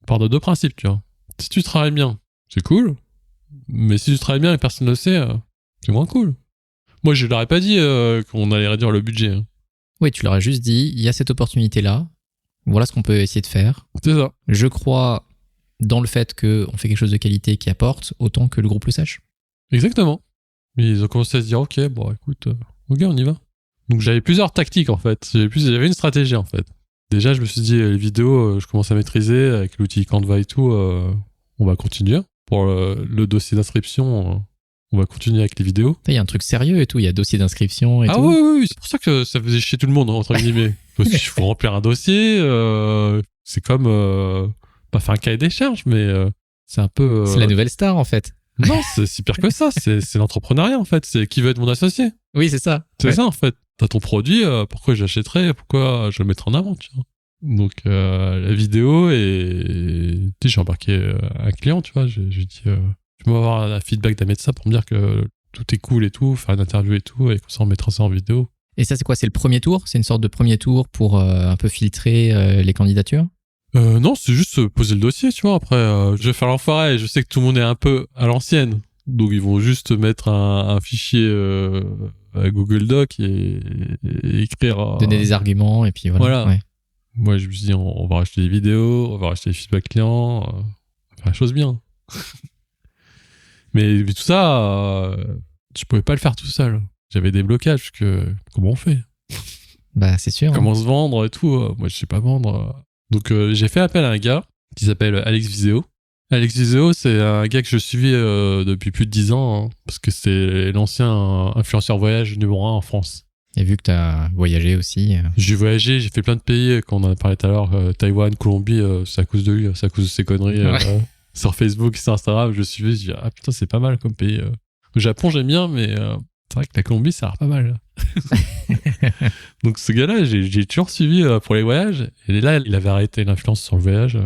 on part de deux principes, tu vois. Si tu travailles bien, c'est cool. Mais si tu travailles bien et personne ne le sait, c'est moins cool. Moi, je leur ai pas dit qu'on allait réduire le budget. Hein. Oui, tu leur as juste dit, il y a cette opportunité-là. Voilà ce qu'on peut essayer de faire. C'est ça. Je crois dans le fait qu'on fait quelque chose de qualité qui apporte, autant que le groupe le sache. Exactement. Mais ils ont commencé à se dire, ok, bon, écoute, ok, on y va. Donc j'avais plusieurs tactiques en fait. J'avais une stratégie en fait. Déjà, je me suis dit, les vidéos, je commence à maîtriser avec l'outil Canva et tout. On va continuer. Pour le dossier d'inscription, on va continuer avec les vidéos. Il y a un truc sérieux et tout. Il y a dossier d'inscription et tout. Ah oui, c'est pour ça que ça faisait chier tout le monde, entre guillemets. Parce qu'il faut remplir un dossier. C'est comme, pas faire un cahier des charges, mais c'est un peu... C'est la nouvelle star en fait. Non, c'est pire que ça. C'est l'entrepreneuriat en fait. C'est qui veut être mon associé. Oui, c'est ça. C'est ça en fait. T'as ton produit, pourquoi j'achèterais, pourquoi je le mettrais en avant, tu vois. Donc la vidéo et tu sais, j'ai embarqué un client, tu vois, j'ai dit tu peux avoir un feedback d'un médecin pour me dire que tout est cool et tout, faire une interview et tout, et comme ça on mettra ça en vidéo. Et ça c'est quoi? C'est le premier tour? C'est une sorte de premier tour pour un peu filtrer les candidatures? Non, c'est juste poser le dossier, tu vois. Après, je vais faire l'enfoiré, je sais que tout le monde est un peu à l'ancienne. Donc ils vont juste mettre un fichier à Google Doc et écrire... Donner des arguments et puis voilà. Ouais. Moi, je me suis dit, on va racheter des vidéos, on va racheter des feedback clients, on va faire la chose bien. mais tout ça, je pouvais pas le faire tout seul. J'avais des blocages, parce que comment on fait? Bah, c'est sûr. Comment se vendre et tout. Moi, je sais pas vendre. Donc, j'ai fait appel à un gars qui s'appelle Alex Viseo. Alex Viseo, c'est un gars que je suivais depuis plus de 10 ans, hein, parce que c'est l'ancien influenceur voyage numéro 1 en France. Et vu que tu as voyagé aussi. J'ai voyagé, j'ai fait plein de pays, quand on en a parlé tout à l'heure, Taïwan, Colombie, c'est à cause de lui, c'est à cause de ses conneries. Ouais. Sur Facebook, sur Instagram, je suivais, je dis, ah putain, c'est pas mal comme pays. Le Japon, j'aime bien, mais c'est vrai que la Colombie, ça a l'air pas mal. Donc ce gars-là, j'ai toujours suivi pour les voyages. Et là, il avait arrêté l'influence sur le voyage.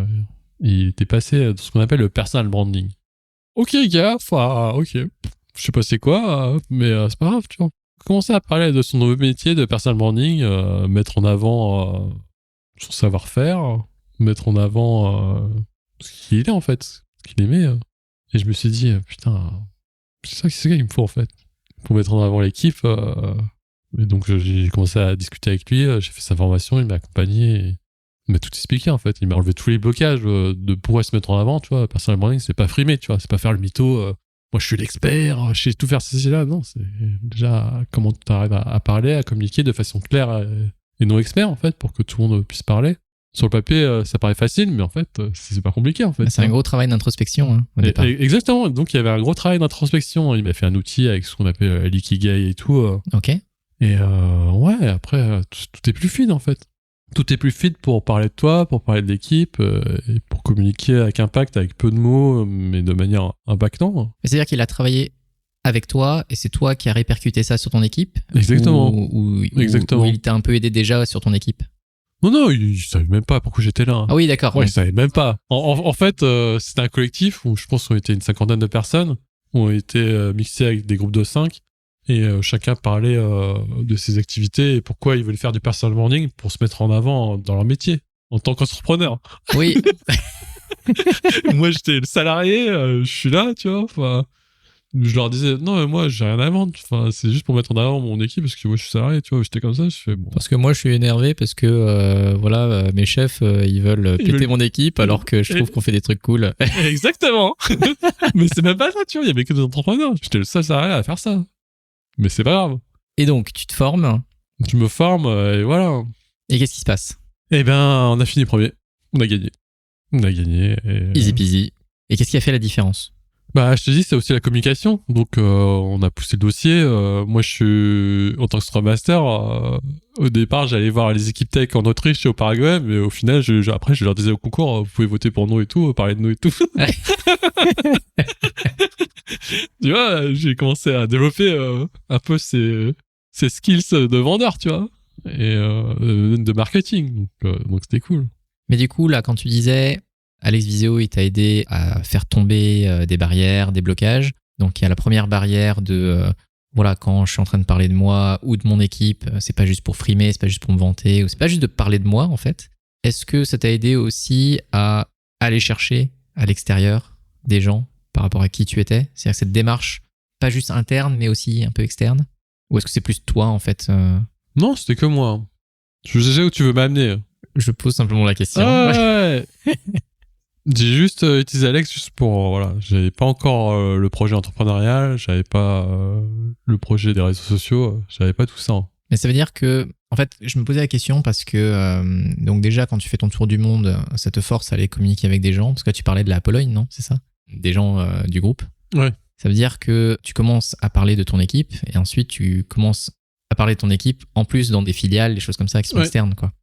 Il était passé dans ce qu'on appelle le personal branding. Ok, gars, ok. Je sais pas c'est quoi, mais c'est pas grave, tu vois. Commencer à parler de son nouveau métier de personal branding, mettre en avant son savoir-faire, mettre en avant ce qu'il est en fait, ce qu'il aimait. Et je me suis dit, putain, c'est ça qu'il me faut en fait, pour mettre en avant l'équipe. Et donc j'ai commencé à discuter avec lui, j'ai fait sa formation, il m'a accompagné, et il m'a tout expliqué en fait. Il m'a enlevé tous les blocages de pourquoi se mettre en avant, tu vois. Personal branding, c'est pas frimer, tu vois, c'est pas faire le mytho. Moi, je suis l'expert, je sais tout faire ceci, là. Non, c'est déjà comment tu arrives à parler, à communiquer de façon claire et non expert, en fait, pour que tout le monde puisse parler. Sur le papier, ça paraît facile, mais en fait, c'est pas compliqué, en fait. C'est un gros travail d'introspection, hein, au départ. Exactement. Donc, il y avait un gros travail d'introspection. Il m'a fait un outil avec ce qu'on appelle l'ikigai et tout. Ok. Et ouais, après, tout est plus fluide, en fait. Tout est plus fluide pour parler de toi, pour parler de l'équipe, et pour communiquer avec impact, avec peu de mots, mais de manière impactante. C'est-à-dire qu'il a travaillé avec toi et c'est toi qui as répercuté ça sur ton équipe? Exactement. Ou Exactement. il t'a un peu aidé déjà sur ton équipe? Non, il savait même pas pourquoi j'étais là. Ah oui, d'accord. Ouais, il savait même pas. En fait, c'était un collectif où je pense qu'on était une cinquantaine de personnes, où on était mixés avec des groupes de 5, et chacun parlait de ses activités et pourquoi il voulait faire du personal branding pour se mettre en avant dans leur métier, en tant qu'entrepreneur. Oui. Moi, j'étais le salarié, je suis là, tu vois, enfin... Je leur disais, non, mais moi, j'ai rien à vendre. Enfin, c'est juste pour mettre en avant mon équipe parce que moi, je suis salarié, tu vois. J'étais comme ça, je fais bon. Parce que moi, je suis énervé parce que, mes chefs, ils veulent péter mon équipe alors que je trouve qu'on fait des trucs cool. Exactement. Mais c'est même pas ça, tu vois. Il y avait que des entrepreneurs. J'étais le seul salarié à faire ça. Mais c'est pas grave. Et donc, tu te formes. Tu me formes et voilà. Et qu'est-ce qui se passe? Eh ben, on a fini premier. On a gagné. Easy peasy. Et qu'est-ce qui a fait la différence? Bah, je te dis, c'est aussi la communication. Donc, on a poussé le dossier. Moi, je suis, en tant que Scrum Master, au départ, j'allais voir les équipes tech en Autriche et au Paraguay, mais au final, après, je leur disais au concours, vous pouvez voter pour nous et tout, parler de nous et tout. Tu vois, j'ai commencé à développer un peu ces skills de vendeur, tu vois, et de marketing. Donc, c'était cool. Mais du coup, là, quand tu disais, Alex Viseo, il t'a aidé à faire tomber des barrières, des blocages. Donc, il y a la première barrière de, voilà, quand je suis en train de parler de moi ou de mon équipe, c'est pas juste pour frimer, c'est pas juste pour me vanter, ou c'est pas juste de parler de moi, en fait. Est-ce que ça t'a aidé aussi à aller chercher à l'extérieur des gens par rapport à qui tu étais? C'est-à-dire cette démarche, pas juste interne, mais aussi un peu externe? Ou est-ce que c'est plus toi, en fait? Non, c'était que moi. Je sais où tu veux m'amener. Je pose simplement la question. Ouais. J'ai juste utilisé Alex juste pour voilà, j'avais pas encore le projet entrepreneurial, j'avais pas le projet des réseaux sociaux, j'avais pas tout ça. Mais ça veut dire que, en fait, je me posais la question parce que, donc déjà, quand tu fais ton tour du monde, ça te force à aller communiquer avec des gens, parce que là, tu parlais de la Pologne, non? C'est ça? Des gens du groupe. Ouais. Ça veut dire que tu commences à parler de ton équipe et ensuite tu commences à parler de ton équipe en plus dans des filiales, des choses comme ça qui sont externes, quoi.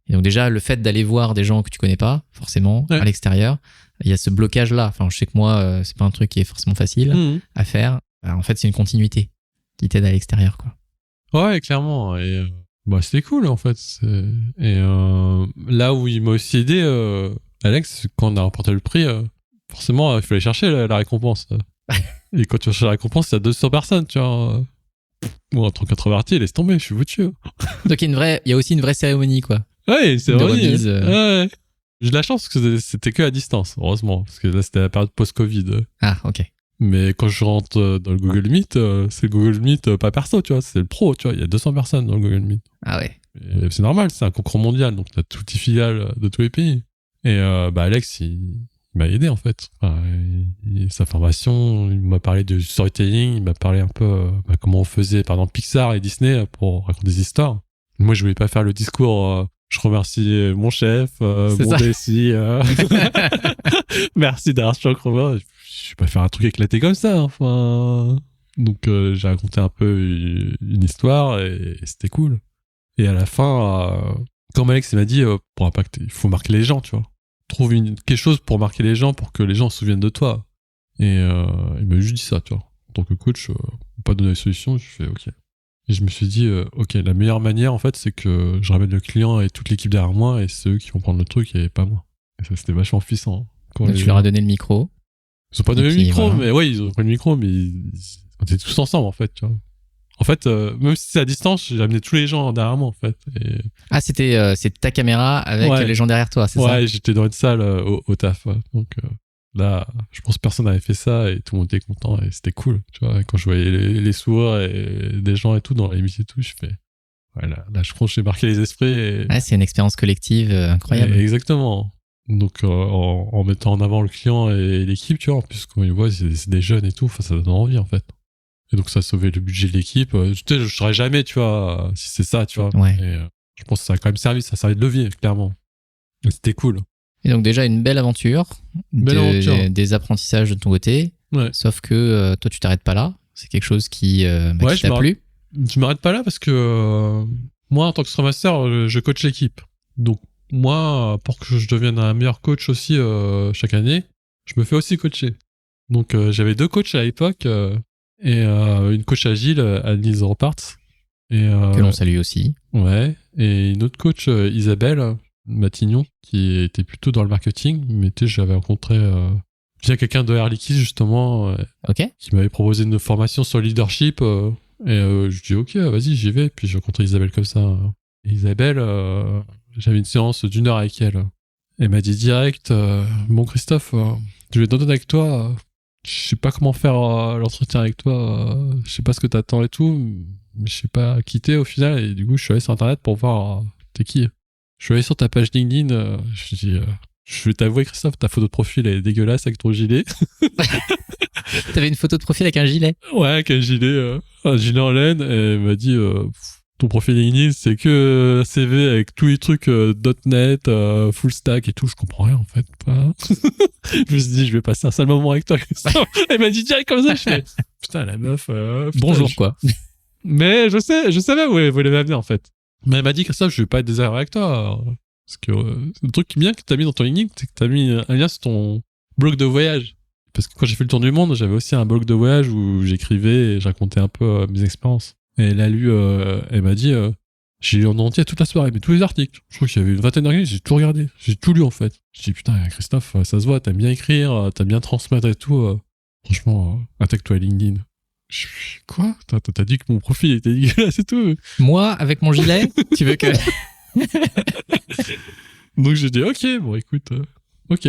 Et donc déjà, le fait d'aller voir des gens que tu connais pas, forcément, à l'extérieur, il y a ce blocage-là. Enfin, je sais que moi, c'est pas un truc qui est forcément facile à faire. Alors, en fait, c'est une continuité qui t'aide à l'extérieur, quoi. Ouais, clairement. Et bah, c'était cool, en fait. Et là où il m'a aussi aidé, Alex, quand on a remporté le prix, forcément, il fallait chercher la récompense. Et quand tu cherches la récompense, il y a 200 personnes, tu vois. Moi, en tant qu'introverti, laisse tomber, je suis foutu. Donc, il y a aussi une vraie cérémonie, quoi. Ouais, c'est vrai. Remise. Ouais. J'ai de la chance que c'était que à distance, heureusement. Parce que là, c'était la période post-Covid. Ah, ok. Mais quand je rentre dans le Google Meet, c'est le Google Meet pas perso, tu vois. C'est le pro, tu vois. Il y a 200 personnes dans le Google Meet. Ah ouais. Et c'est normal, c'est un concours mondial. Donc, t'as toutes les filiales de tous les pays. Et bah, Alex, il m'a aidé, en fait. Enfin, sa formation, il m'a parlé de storytelling, il m'a parlé un peu comment on faisait, par exemple, Pixar et Disney pour raconter des histoires. Moi, je voulais pas faire le discours... je remercie mon chef, mon DSI. Merci d'avoir choisi. Je vais pas faire un truc éclaté comme ça. Enfin, donc j'ai raconté un peu une histoire et c'était cool. Et à la fin, comme Alex il m'a dit, pour impacter, il faut marquer les gens, tu vois. Trouve quelque chose pour marquer les gens, pour que les gens se souviennent de toi. Et il m'a juste dit ça, tu vois. En tant que coach, pas donner des solutions, je fais OK. Et je me suis dit, ok, la meilleure manière, en fait, c'est que je ramène le client et toute l'équipe derrière moi, et c'est eux qui vont prendre le truc et pas moi. Et ça, c'était vachement puissant. Donc, tu leur as donné le micro. Ils ont pas donné le micro, voilà. Mais ouais, ils ont pris le micro, mais on était tous ensemble, en fait, tu vois. En fait, même si c'est à distance, j'ai amené tous les gens derrière moi, en fait. Et... Ah, c'était ta caméra avec les gens derrière toi, c'est ça? Ouais, j'étais dans une salle au taf, ouais. Donc... Là, je pense que personne n'avait fait ça et tout le monde était content et c'était cool, tu vois. Quand je voyais les sourires et des gens et tout dans l'émission et tout, je fais... Ouais, là, je pense que j'ai marqué les esprits. Et... Ouais, c'est une expérience collective incroyable. Exactement. Donc, en mettant en avant le client et l'équipe, tu vois, en plus, quand ils voient, c'est des jeunes et tout, ça donne envie, en fait. Et donc, ça a sauvé le budget de l'équipe. Tu sais, je ne saurais jamais, tu vois, si c'est ça, tu vois. Ouais. Et, je pense que ça a quand même servi, ça a servi de levier, clairement. Et c'était cool. Et donc déjà une belle aventure, des apprentissages de ton côté, sauf que toi tu t'arrêtes pas là, c'est quelque chose qui t'a plu. Je m'arrête pas là parce que moi en tant que Scrum Master, je coach l'équipe. Donc moi, pour que je devienne un meilleur coach aussi chaque année, je me fais aussi coacher. Donc j'avais 2 coachs à l'époque et une coach agile, Annelise Reparts, Et, Que l'on salue aussi. Ouais. Et une autre coach, Isabelle Matignon, qui était plutôt dans le marketing, mais tu sais, j'avais rencontré via quelqu'un de Air Liquide, justement, Ok. qui m'avait proposé une formation sur le leadership. Et je dis, ok, vas-y, j'y vais. Puis j'ai rencontré Isabelle comme ça. Et Isabelle, j'avais une séance d'1 heure avec elle. Elle m'a dit direct, bon Christophe, je vais t'entendre avec toi. Je sais pas comment faire l'entretien avec toi. Je sais pas ce que t'attends et tout. Mais je sais pas quitter au final. Et du coup, je suis allé sur Internet pour voir t'es qui. Je suis allé sur ta page LinkedIn. Je dis, je vais t'avouer Christophe, ta photo de profil elle est dégueulasse avec ton gilet. T'avais une photo de profil avec un gilet. Ouais, avec un gilet en laine. Et elle m'a dit, ton profil LinkedIn, c'est que CV avec tous les trucs .NET, full stack et tout. Je comprends rien en fait. Je me suis dit, je vais passer un sale moment avec toi. Elle m'a dit direct comme ça. Je fais, putain, la meuf. Putain, Bonjour, quoi. Mais je savais où elle voulait m'amener en fait. Mais elle m'a dit, Christophe, je vais pas être désagréable avec toi. Parce que le truc qui est bien que t'as mis dans ton LinkedIn, c'est que t'as mis un lien sur ton blog de voyage. Parce que quand j'ai fait le tour du monde, j'avais aussi un blog de voyage où j'écrivais et je racontais un peu mes expériences. Et elle a lu, elle m'a dit, j'ai lu en entier toute la soirée, mais tous les articles. Je crois qu'il y avait une vingtaine d'articles, j'ai tout regardé, j'ai tout lu en fait. Je dis putain, Christophe, ça se voit, t'aimes bien écrire, t'aimes bien transmettre et tout. Franchement, attaque-toi à LinkedIn. Je suis, quoi? T'as dit que mon profil était dégueulasse et tout. Moi, avec mon gilet, tu veux que... Donc j'ai dit, ok, bon écoute, ok.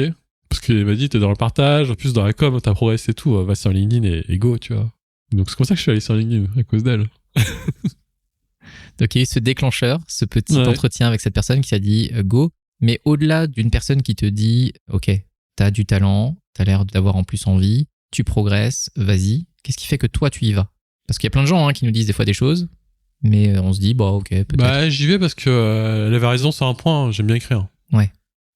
Parce qu'elle m'a dit, t'es dans le partage, en plus dans la com, t'as progressé et tout, va sur LinkedIn et go, tu vois. Donc c'est comme ça que je suis allé sur LinkedIn, à cause d'elle. Donc il y a eu ce déclencheur, ce petit entretien avec cette personne qui t'a dit go. Mais au-delà d'une personne qui te dit, ok, t'as du talent, t'as l'air d'avoir en plus envie, tu progresses, vas-y. Qu'est-ce qui fait que toi tu y vas? Parce qu'il y a plein de gens qui nous disent des fois des choses, mais on se dit, bah ok, peut-être. Bah j'y vais parce que elle avait raison sur un point, j'aime bien écrire. Ouais.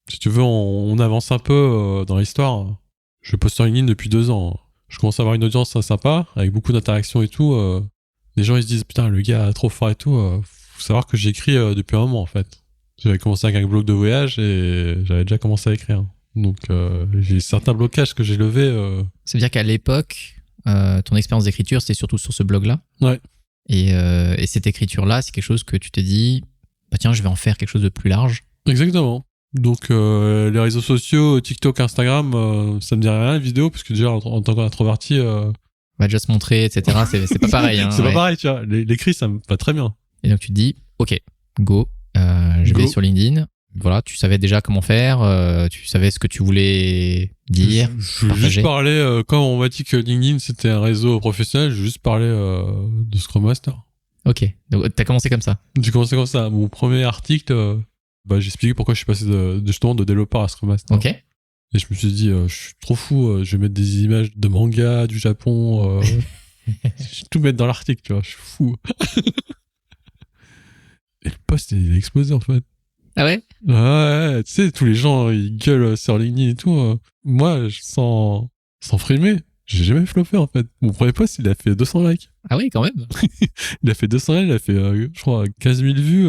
Si tu veux, on avance un peu dans l'histoire. Je poste sur LinkedIn depuis 2 ans. Je commence à avoir une audience sympa, avec beaucoup d'interactions et tout. Les gens ils se disent, putain, le gars est trop fort et tout. Faut savoir que j'écris depuis un moment en fait. J'avais commencé avec un blog de voyage et j'avais déjà commencé à écrire. Donc j'ai certains blocages que j'ai levés. Ça veut dire qu'à l'époque, ton expérience d'écriture, c'était surtout sur ce blog-là. Ouais. Et cette écriture-là, c'est quelque chose que tu te dis, bah tiens, je vais en faire quelque chose de plus large. Exactement. Donc les réseaux sociaux, TikTok, Instagram, ça me dirait rien, les vidéos, parce que déjà en tant qu'introverti... On va déjà se montrer, etc. C'est pas pareil. c'est pas pareil, tu vois. L'écrit, ça me va très bien. Et donc tu te dis, ok, go, je vais sur LinkedIn. Voilà, tu savais déjà comment faire, tu savais ce que tu voulais dire. Je vais juste parler, quand on m'a dit que LinkedIn c'était un réseau professionnel, je vais juste parler de Scrum Master. Ok, donc t'as commencé comme ça. J'ai commencé comme ça. Mon premier article, j'ai expliqué pourquoi je suis passé justement de développeur à Scrum Master. Ok. Et je me suis dit, je suis trop fou, je vais mettre des images de manga, du Japon, je vais tout mettre dans l'article, tu vois, je suis fou. Et le post, il a explosé en fait. Ah ouais? Ouais, tu sais, tous les gens, ils gueulent sur LinkedIn et tout. Moi, sans frimer, j'ai jamais floppé en fait. Mon premier post, il a fait 200 likes. Ah oui, quand même. Il a fait 200 likes, il a fait, je crois, 15 000 vues.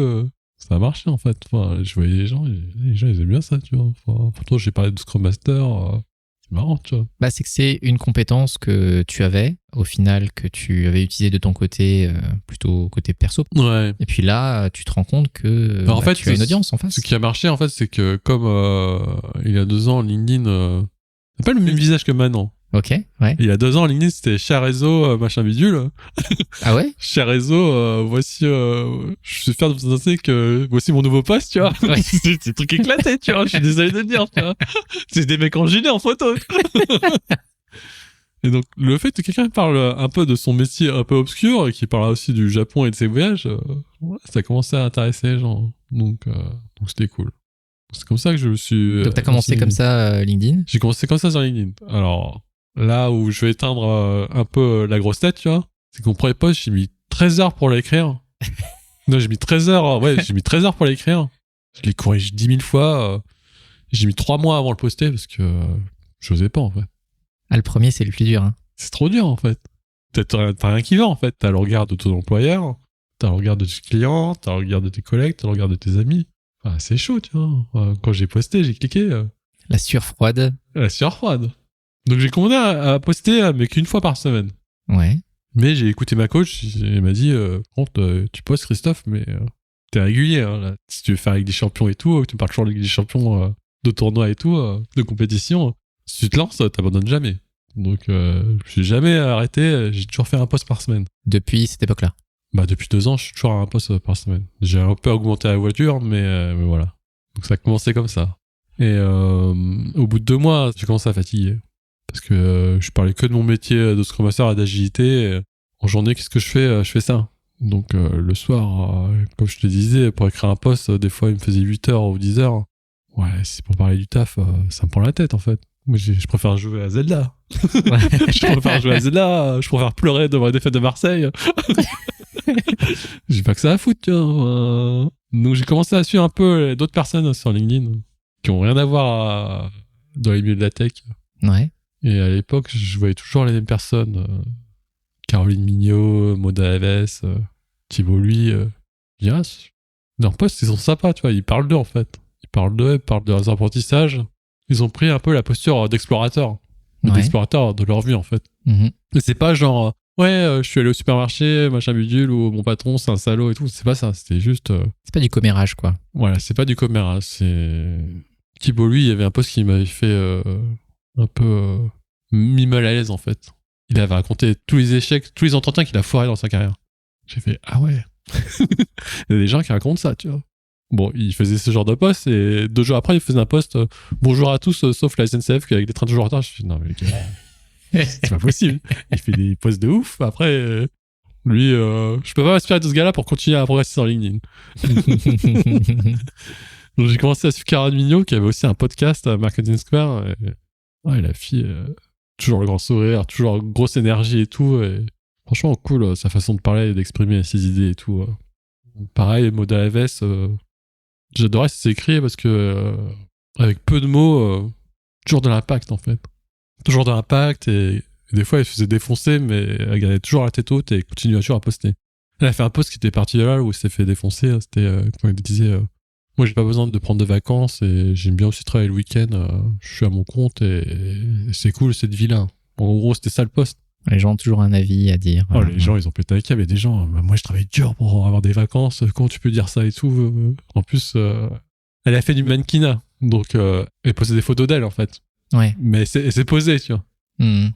Ça a marché en fait. Enfin, je voyais les gens ils aimaient bien ça, tu vois. Enfin, pourtant, j'ai parlé de Scrum Master. C'est marrant, tu vois. Bah, c'est que c'est une compétence que tu avais, au final, que tu avais utilisée de ton côté, plutôt côté perso. Ouais. Et puis là, tu te rends compte que en fait, tu as une audience en face. Ce qui a marché, en fait, c'est que comme il y a 2 ans, LinkedIn n'a pas le même visage que maintenant. Ok, ouais. Il y a 2 ans, LinkedIn, c'était cher réseau, machin bidule. Ah ouais? Cher réseau, voici, je suis fier de vous annoncer que voici mon nouveau poste, tu vois. Ouais. c'est des trucs éclatés, tu vois. Je suis désolé de le dire, tu vois. C'est des mecs en gilet en photo. Et donc, le fait que quelqu'un parle un peu de son métier un peu obscur et qui parle aussi du Japon et de ses voyages, ça a commencé à intéresser les gens. Donc c'était cool. C'est comme ça que je me suis... Donc, t'as commencé comme ça LinkedIn? J'ai commencé comme ça sur LinkedIn. Alors, là où je vais éteindre un peu la grosse tête, tu vois, c'est que mon premier post, j'ai mis 13 heures pour l'écrire. Non, j'ai mis 13 heures, j'ai mis 13 heures pour l'écrire. Je l'ai corrigé 10 000 fois. J'ai mis 3 mois avant le poster parce que j'osais pas, en fait. Ah, le premier, c'est le plus dur. Hein. C'est trop dur, en fait. T'as rien qui va, en fait. T'as le regard de ton employeur, t'as le regard de tes clients, t'as le regard de tes collègues, t'as le regard de tes amis. Enfin, c'est chaud, tu vois. Quand j'ai posté, j'ai cliqué. La sueur froide. La sueur froide. Donc j'ai commandé à poster, mais qu'une fois par semaine. Ouais. Mais j'ai écouté ma coach, elle m'a dit, tu postes Christophe, mais t'es régulier. Hein, là. Si tu veux faire avec des champions et tout, tu parles toujours avec des champions de tournois et tout, de compétition. Si tu te lances, t'abandonnes jamais. Donc, je suis jamais arrêté. J'ai toujours fait un post par semaine. Depuis cette époque-là? Bah, depuis 2 ans, je suis toujours à un post par semaine. J'ai un peu augmenté la voiture, mais voilà. Donc, ça a commencé comme ça. Et au bout de 2 mois, j'ai commencé à fatiguer. Parce que je parlais que de mon métier de Scrum Master et d'agilité. En journée, qu'est-ce que je fais? Je fais ça. Donc, le soir, comme je te disais, pour écrire un post, des fois, il me faisait 8h ou 10h. Ouais, c'est pour parler du taf, ça me prend la tête, en fait. Moi, je préfère jouer à Zelda. Je préfère jouer à Zelda. Je préfère pleurer devant les défaites de Marseille. J'ai pas que ça à foutre, tu vois. Donc, j'ai commencé à suivre un peu d'autres personnes sur LinkedIn qui ont rien à voir dans les milieux de la tech. Ouais. Et à l'époque, je voyais toujours les mêmes personnes. Caroline Mignot, Maud Alves, Thibault Lui. Je dis, leurs posts, ils sont sympas, tu vois. Ils parlent d'eux, en fait. Ils parlent d'eux, ils parlent de leurs apprentissages. Ils ont pris un peu la posture d'explorateur. D'explorateur de leur vie, en fait. Mm-hmm. Et c'est pas genre, je suis allé au supermarché, machin bidule, ou mon patron, c'est un salaud et tout. C'est pas ça. C'était juste. C'est pas du commérage, quoi. Voilà, c'est pas du commérage. C'est. Thibault Lui, il y avait un post qui m'avait fait un peu mis mal à l'aise, en fait. Il avait raconté tous les échecs, tous les entretiens qu'il a foirés dans sa carrière. J'ai fait, ah ouais. Il y a des gens qui racontent ça, tu vois. Bon, il faisait ce genre de post et 2 jours après, il faisait un post bonjour à tous, sauf la SNCF avec des trains toujours en retard. Je suis non, mais c'est pas possible. Il fait des posts de ouf. Après, lui, je peux pas m'inspirer de ce gars-là pour continuer à progresser sur LinkedIn. Donc, j'ai commencé à suivre Caroline Mignot qui avait aussi un podcast à Marketing Square. Et la fille. Toujours le grand sourire, toujours grosse énergie et tout. Et franchement, cool, sa façon de parler et d'exprimer ses idées et tout. Pareil, Maud Alves, j'adorais ses écrits parce que, avec peu de mots, toujours de l'impact en fait. Toujours de l'impact et des fois, elle se faisait défoncer, mais elle gardait toujours la tête haute et continuait toujours à poster. Elle a fait un post qui était parti de là où elle s'est fait défoncer. C'était quand elle disait moi, j'ai pas besoin de prendre de vacances et j'aime bien aussi travailler le week-end. Je suis à mon compte et c'est cool cette vie-là. En gros, c'était ça le post. Les gens ont toujours un avis à dire. Oh, les gens, ils ont pété un câble. Il y a des gens, moi, je travaille dur pour avoir des vacances. Comment tu peux dire ça et tout? En plus, elle a fait du mannequinat. Donc, elle posait des photos d'elle, en fait. Ouais. Mais elle s'est posée, tu vois.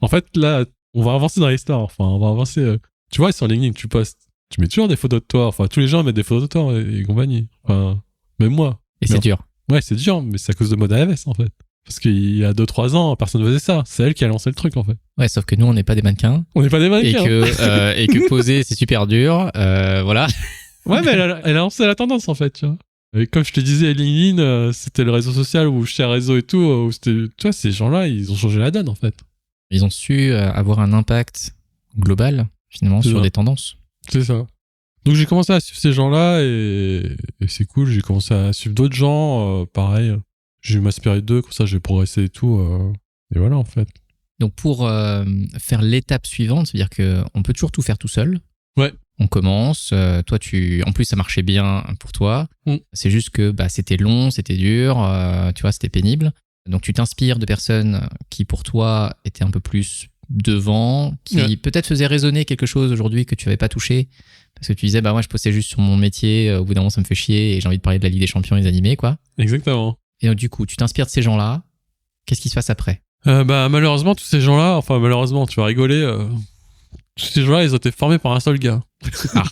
En fait, là, on va avancer dans l'histoire. Enfin, on va avancer. Tu vois, sur LinkedIn, tu postes. Tu mets toujours des photos de toi. Enfin, tous les gens mettent des photos de toi et compagnie. Enfin, même moi. Et c'est dur. Ouais, c'est dur, mais c'est à cause de Maud Alves, en fait. Parce qu'il y a 2-3 ans, personne ne faisait ça. C'est elle qui a lancé le truc, en fait. Ouais, sauf que nous, on n'est pas des mannequins. On n'est pas des mannequins. Et que poser, c'est super dur. Voilà. Ouais, mais elle a lancé la tendance, en fait, tu vois. Et comme je te disais, LinkedIn, c'était le réseau social ou Share Réseau et tout, où c'était, tu vois, ces gens-là, ils ont changé la donne, en fait. Ils ont su avoir un impact global, finalement, sur des tendances. C'est ça. Donc j'ai commencé à suivre ces gens-là et c'est cool. J'ai commencé à suivre d'autres gens, pareil. J'ai m'inspiré d'eux, comme ça j'ai progressé et tout. Et voilà, en fait. Donc pour faire l'étape suivante, c'est-à-dire qu'on peut toujours tout faire tout seul. Ouais. On commence. Toi, en plus, ça marchait bien pour toi. C'est juste que c'était long, c'était dur, tu vois, c'était pénible. Donc tu t'inspires de personnes qui, pour toi, étaient un peu plus devant, qui peut-être faisaient résonner quelque chose aujourd'hui que tu n'avais pas touché. Parce que tu disais, moi, je postais juste sur mon métier, au bout d'un moment, ça me fait chier et j'ai envie de parler de la Ligue des Champions et des animés, quoi. Exactement. Et donc, du coup, tu t'inspires de ces gens-là. Qu'est-ce qui se passe après? Malheureusement, tous ces gens-là, enfin, malheureusement, tu vas rigoler, tous ces gens-là, ils ont été formés par un seul gars. Ah.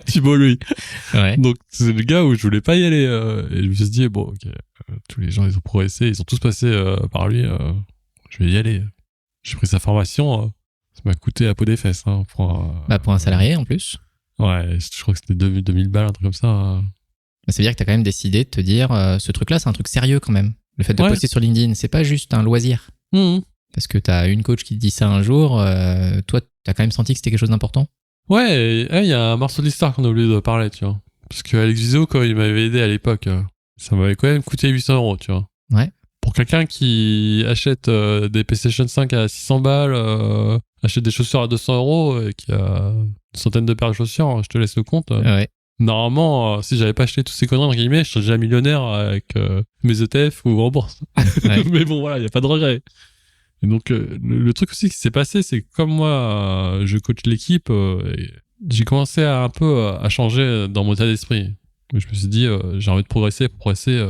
Thibault Lui. Ouais. Donc, c'est le gars où je voulais pas y aller. Et je me suis dit, bon, ok, tous les gens, ils ont progressé, ils sont tous passés par lui, je vais y aller. J'ai pris sa formation, ça m'a coûté la peau des fesses. Hein, pour un salarié, en plus. Ouais, je crois que c'était 2000 balles, un truc comme ça. Ça veut dire que t'as quand même décidé de te dire, ce truc-là, c'est un truc sérieux quand même. Le fait de poster sur LinkedIn, c'est pas juste un loisir. Parce que t'as une coach qui te dit ça un jour, toi, t'as quand même senti que c'était quelque chose d'important? Ouais, il y a un morceau de l'histoire qu'on a oublié de parler, tu vois. Parce que Alex Vizio, quand il m'avait aidé à l'époque, ça m'avait quand même coûté 800 €, tu vois. Ouais. Pour quelqu'un qui achète des PlayStation 5 à 600 balles, achète des chaussures à 200 € et qui a une centaine de paires de chaussures, je te laisse le compte. Ouais. Normalement, si j'avais pas acheté tous ces conneries, entre guillemets, je serais déjà millionnaire avec mes ETF ou en bourse. Ouais. Mais bon, voilà, il n'y a pas de regret. Et donc, le truc aussi qui s'est passé, c'est que comme moi, je coach l'équipe, j'ai commencé un peu à changer dans mon état d'esprit. Je me suis dit, j'ai envie de progresser. Pour progresser,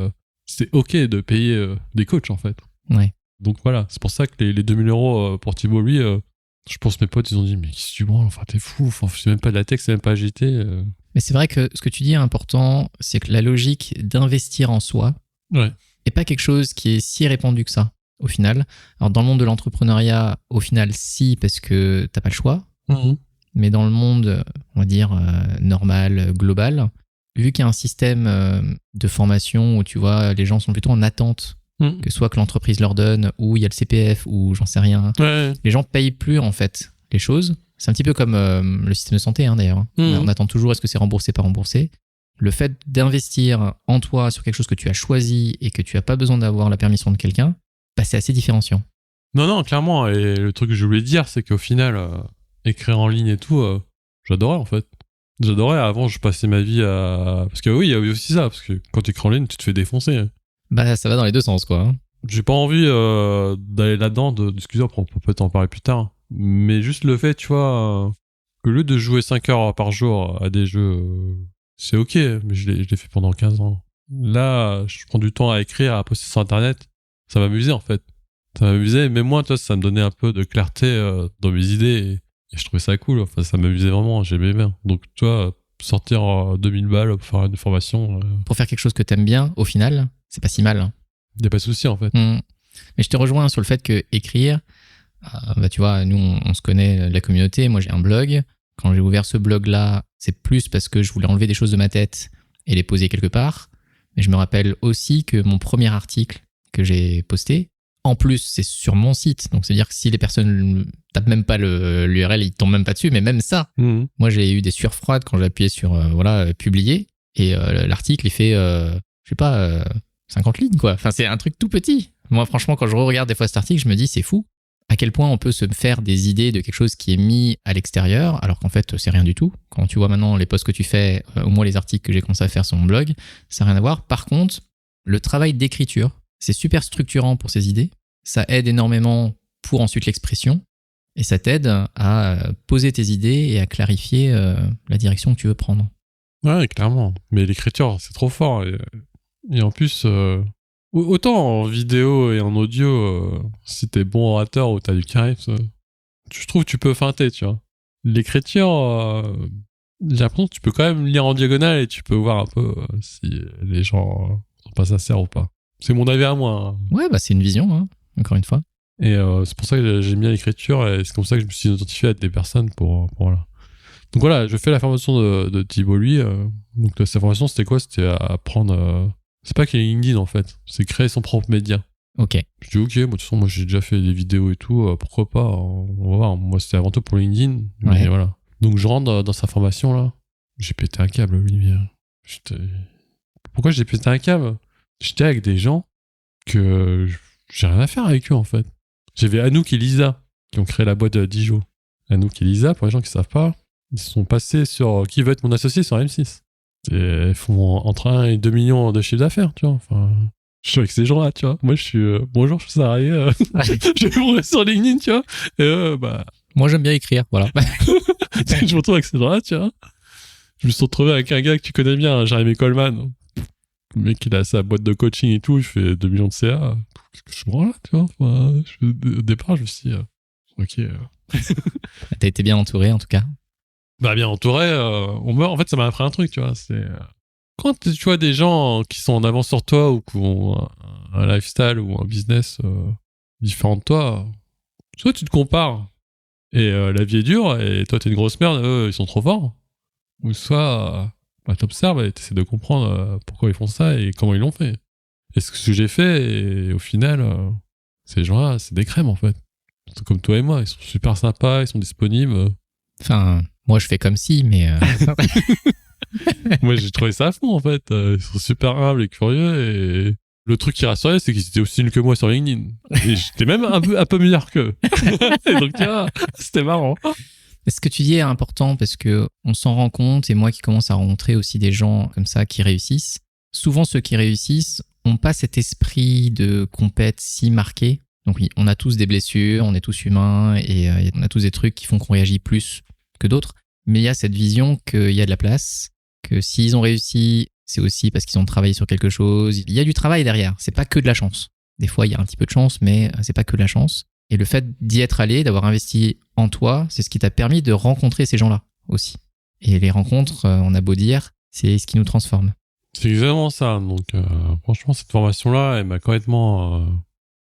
c'est OK de payer des coachs, en fait. Ouais. Donc voilà, c'est pour ça que les 2000 € pour Thibaut, lui, je pense que mes potes, ils ont dit, mais qu'est-ce que tu branles, enfin, t'es fou, enfin, c'est même pas de la tech, c'est même pas agité. Mais c'est vrai que ce que tu dis est important, c'est que la logique d'investir en soi est pas quelque chose qui est si répandu que ça, au final. Alors, dans le monde de l'entrepreneuriat, au final, si, parce que t'as pas le choix. Mais dans le monde, on va dire, normal, global, vu qu'il y a un système de formation où, tu vois, les gens sont plutôt en attente, que soit que l'entreprise leur donne, ou il y a le CPF, ou j'en sais rien. Les gens payent plus, en fait, les choses. C'est un petit peu comme le système de santé, hein, d'ailleurs. On attend toujours, est-ce que c'est remboursé, pas remboursé. Le fait d'investir en toi sur quelque chose que tu as choisi et que tu n'as pas besoin d'avoir la permission de quelqu'un, bah, c'est assez différenciant. Non, clairement. Et le truc que je voulais dire, c'est qu'au final, écrire en ligne et tout, j'adorais, en fait. J'adorais. Avant, je passais ma vie à... Parce que oui, il y a aussi ça. Parce que quand tu écris en ligne, tu te fais défoncer. Bah, ça va dans les deux sens, quoi. J'ai pas envie d'aller là-dedans, excusez-moi, on peut peut-être en parler plus tard. Mais juste le fait, tu vois, qu'au lieu de jouer 5 heures par jour à des jeux, c'est OK, mais je l'ai fait pendant 15 ans. Là, je prends du temps à écrire, à poster sur Internet. Ça m'amusait, en fait. Ça m'amusait, mais moi, toi, ça me donnait un peu de clarté dans mes idées et je trouvais ça cool. Enfin, ça m'amusait vraiment, j'aimais bien. Donc, tu vois, sortir 2000 balles pour faire une formation. Pour faire quelque chose que t'aimes bien, au final, c'est pas si mal. Hein. Y a pas de souci, en fait. Mais je te rejoins sur le fait que écrire, bah, tu vois, nous, on se connaît de la communauté. Moi, j'ai un blog. Quand j'ai ouvert ce blog-là, c'est plus parce que je voulais enlever des choses de ma tête et les poser quelque part. Mais je me rappelle aussi que mon premier article que j'ai posté, en plus, c'est sur mon site. Donc, c'est-à-dire que si les personnes tapent même pas l'URL, ils tombent même pas dessus. Mais même ça, moi, j'ai eu des sueurs froides quand j'ai appuyé sur publier. Et l'article, il fait, je sais pas, 50 lignes, quoi. Enfin, c'est un truc tout petit. Moi, franchement, quand je regarde des fois cet article, je me dis, c'est fou. À quel point on peut se faire des idées de quelque chose qui est mis à l'extérieur, alors qu'en fait, c'est rien du tout. Quand tu vois maintenant les posts que tu fais, au moins les articles que j'ai commencé à faire sur mon blog, ça n'a rien à voir. Par contre, le travail d'écriture, c'est super structurant pour ces idées. Ça aide énormément pour ensuite l'expression. Et ça t'aide à poser tes idées et à clarifier la direction que tu veux prendre. Ouais, clairement. Mais l'écriture, c'est trop fort. Et en plus... autant en vidéo et en audio, si t'es bon orateur ou t'as du charisme, je trouve que tu peux feinter, tu vois. L'écriture, j'ai l'impression que tu peux quand même lire en diagonale et tu peux voir un peu si les gens sont pas sincères ou pas. C'est mon avis à moi. Hein. Ouais, bah c'est une vision, hein, encore une fois. Et c'est pour ça que j'aime bien l'écriture et c'est comme ça que je me suis identifié à des personnes pour voilà. Donc voilà, je fais la formation de Thibaut, lui. Donc sa formation, c'était quoi ? C'était apprendre... C'est pas qu'il y ait LinkedIn en fait, c'est créer son propre média. Ok. Je dis ok, moi de toute façon moi j'ai déjà fait des vidéos et tout, pourquoi pas, on va voir. Moi c'était avant tout pour LinkedIn, mais voilà. Donc je rentre dans sa formation là, j'ai pété un câble Olivier. Pourquoi j'ai pété un câble ? J'étais avec des gens que j'ai rien à faire avec eux en fait. J'avais Anouk et Lisa qui ont créé la boîte Dijo. Anouk et Lisa, pour les gens qui savent pas, ils sont passés sur Qui veut être mon associé sur M6. Ils font entre 1 et 2 millions de chiffre d'affaires, tu vois. Enfin, je suis avec ces gens-là, tu vois. Moi, je suis bonjour, je suis salarié. Je vais mourir sur LinkedIn, tu vois. Et bah. Moi, j'aime bien écrire, voilà. Je me retrouve avec ces gens-là, tu vois. Je me suis retrouvé avec un gars que tu connais bien, Jérémy Coleman. Le mec, il a sa boîte de coaching et tout, il fait 2 millions de CA. Qu'est-ce que je prends là, tu vois. Enfin, au départ, je me suis dit, ok. T'as été bien entouré, en tout cas. Bah bien entouré, en fait ça m'a appris un truc, tu vois, c'est quand tu vois des gens qui sont en avance sur toi ou qui ont un lifestyle ou un business différent de toi, soit tu te compares et la vie est dure et toi t'es une grosse merde, eux ils sont trop forts, ou soit bah, t'observes et t'essaies de comprendre pourquoi ils font ça et comment ils l'ont fait. Et ce que j'ai fait, et au final ces gens-là c'est des crèmes en fait, c'est comme toi et moi, ils sont super sympas, ils sont disponibles. Enfin, moi je fais comme si, mais... Moi j'ai trouvé ça à fond en fait, ils sont super humbles et curieux et le truc qui rassurait c'est qu'ils étaient aussi nuls que moi sur LinkedIn et j'étais même un peu meilleur qu'eux. Et donc c'était marrant. Ce que tu dis est important parce que on s'en rend compte et moi qui commence à rencontrer aussi des gens comme ça qui réussissent, souvent ceux qui réussissent n'ont pas cet esprit de compète si marqué. Donc oui, on a tous des blessures, on est tous humains et on a tous des trucs qui font qu'on réagit plus que d'autres. Mais il y a cette vision qu'il y a de la place, que s'ils ont réussi, c'est aussi parce qu'ils ont travaillé sur quelque chose. Il y a du travail derrière, c'est pas que de la chance. Des fois, il y a un petit peu de chance, mais c'est pas que de la chance. Et le fait d'y être allé, d'avoir investi en toi, c'est ce qui t'a permis de rencontrer ces gens-là aussi. Et les rencontres, on a beau dire, c'est ce qui nous transforme. C'est exactement ça. Donc, franchement, cette formation-là, elle m'a complètement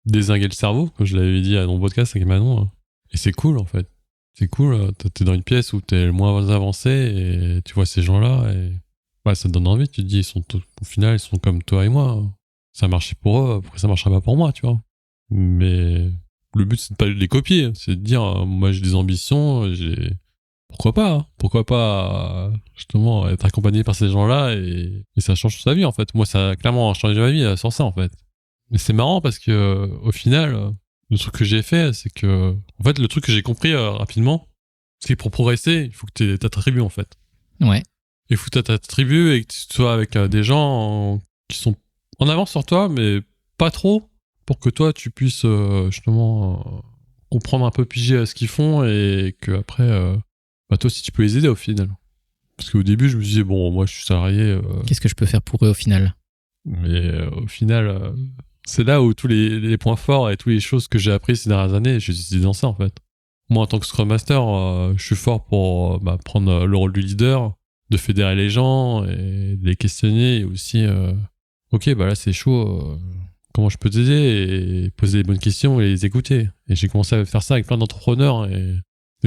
dézingué le cerveau, comme je l'avais dit à mon podcast avec Manon. Et c'est cool, en fait. C'est cool. T'es dans une pièce où t'es le moins avancé et tu vois ces gens-là et ça te donne envie. Tu te dis, au final, ils sont comme toi et moi. Ça a marché pour eux, pourquoi ça marchera pas pour moi, tu vois. Mais le but, c'est de pas les copier. C'est de dire, moi, j'ai des ambitions, pourquoi pas, justement, être accompagné par ces gens-là et ça change sa vie, en fait. Moi, ça a clairement changé ma vie sur ça, en fait. Mais c'est marrant parce que, au final, le truc que j'ai fait, c'est que, en fait, le truc que j'ai compris rapidement, c'est que pour progresser, il faut que tu aies ta tribu, en fait. Ouais. Il faut que tu aies ta tribu et que tu sois avec des gens qui sont en avance sur toi, mais pas trop, pour que toi, tu puisses, justement, comprendre un peu, piger ce qu'ils font et que après, toi aussi, tu peux les aider au final. Parce qu'au début, je me disais, bon, moi, je suis salarié. Qu'est-ce que je peux faire pour eux au final ? Mais au final, c'est là où tous les points forts et toutes les choses que j'ai appris ces dernières années, je les utilise dans ça, en fait. Moi, en tant que Scrum Master, je suis fort pour prendre le rôle du leader, de fédérer les gens et de les questionner et aussi, ok, là, c'est chaud, comment je peux t'aider et poser les bonnes questions et les écouter. Et j'ai commencé à faire ça avec plein d'entrepreneurs et